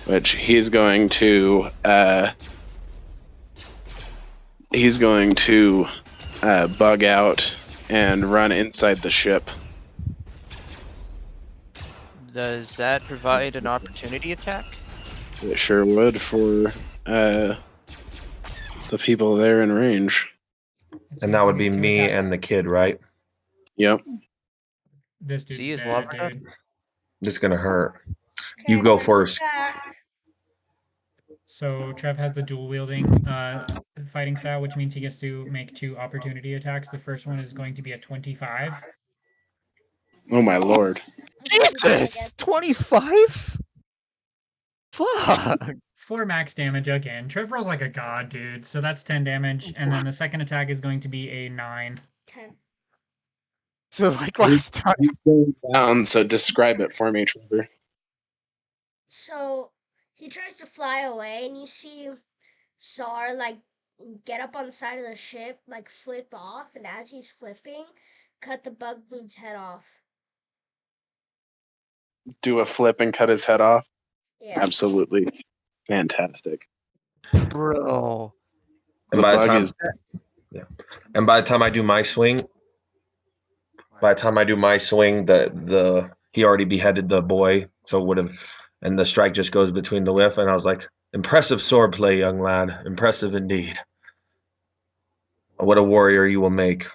which he's going to bug out and run inside the ship. Does that provide an opportunity attack? It sure would for the people there in range. And that would be Two me attacks. and the kid, right? Yep. This dude's See his bad, love dude. This is gonna hurt. Okay, You go first. attack. So Trev has the dual wielding fighting style, which means he gets to make 2 opportunity attacks. The first one is going to be a 25. Oh my lord. Jesus! 25? Fuck! 4 max damage again. Trev rolls like a god, dude. So that's 10 damage. And then the second attack is going to be a 9. 10. So like last time. Down, so describe it for me, Trevor. So he tries to fly away, and you see Sar like get up on the side of the ship, like flip off, and as he's flipping, cut the bug dude's head off. Do a flip and cut his head off. Yeah. Absolutely fantastic. Bro. And The by bug the time, is and by the time I do my swing, the he already beheaded the boy, so it would have, and the strike just goes between the whiff, and I was like, impressive sword play, young lad, impressive indeed. What a warrior you will make.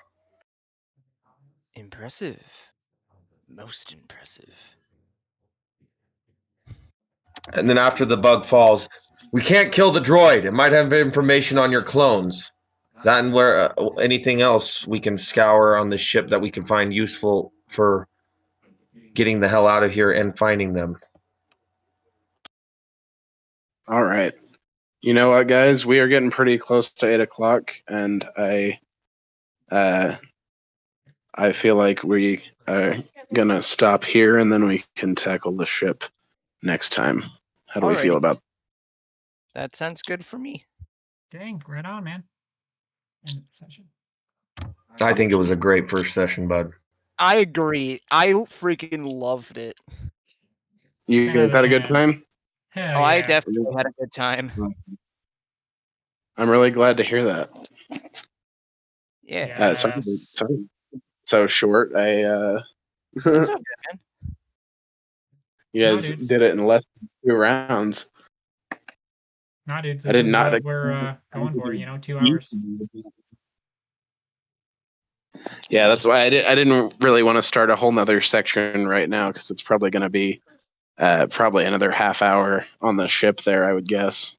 Impressive. Most impressive. And then after the bug falls, we can't kill the droid. It might have information on your clones. That and where anything else we can scour on the ship that we can find useful for getting the hell out of here and finding them. all right. You know what, guys? We are getting pretty close to 8 o'clock, and I feel like we are gonna stop here, and then we can tackle the ship next time. How do we feel Alrighty. about? That sounds good for me. Dang, right on, man. End of the session. I think it was a great first session, bud. I agree. I freaking loved it. You 10 out guys of had a good 10. time? Hell Oh, I yeah. definitely had a good time. I'm really glad to hear that. Yeah. Sorry, so short. It's okay, man. You Nah, guys dudes. did it in less than 2 rounds. Nah, dudes. I This did is not what we're going for. 2 hours. Yeah, that's why I didn't really want to start a whole nother section right now because it's probably going to be probably another half hour on the ship there, I would guess.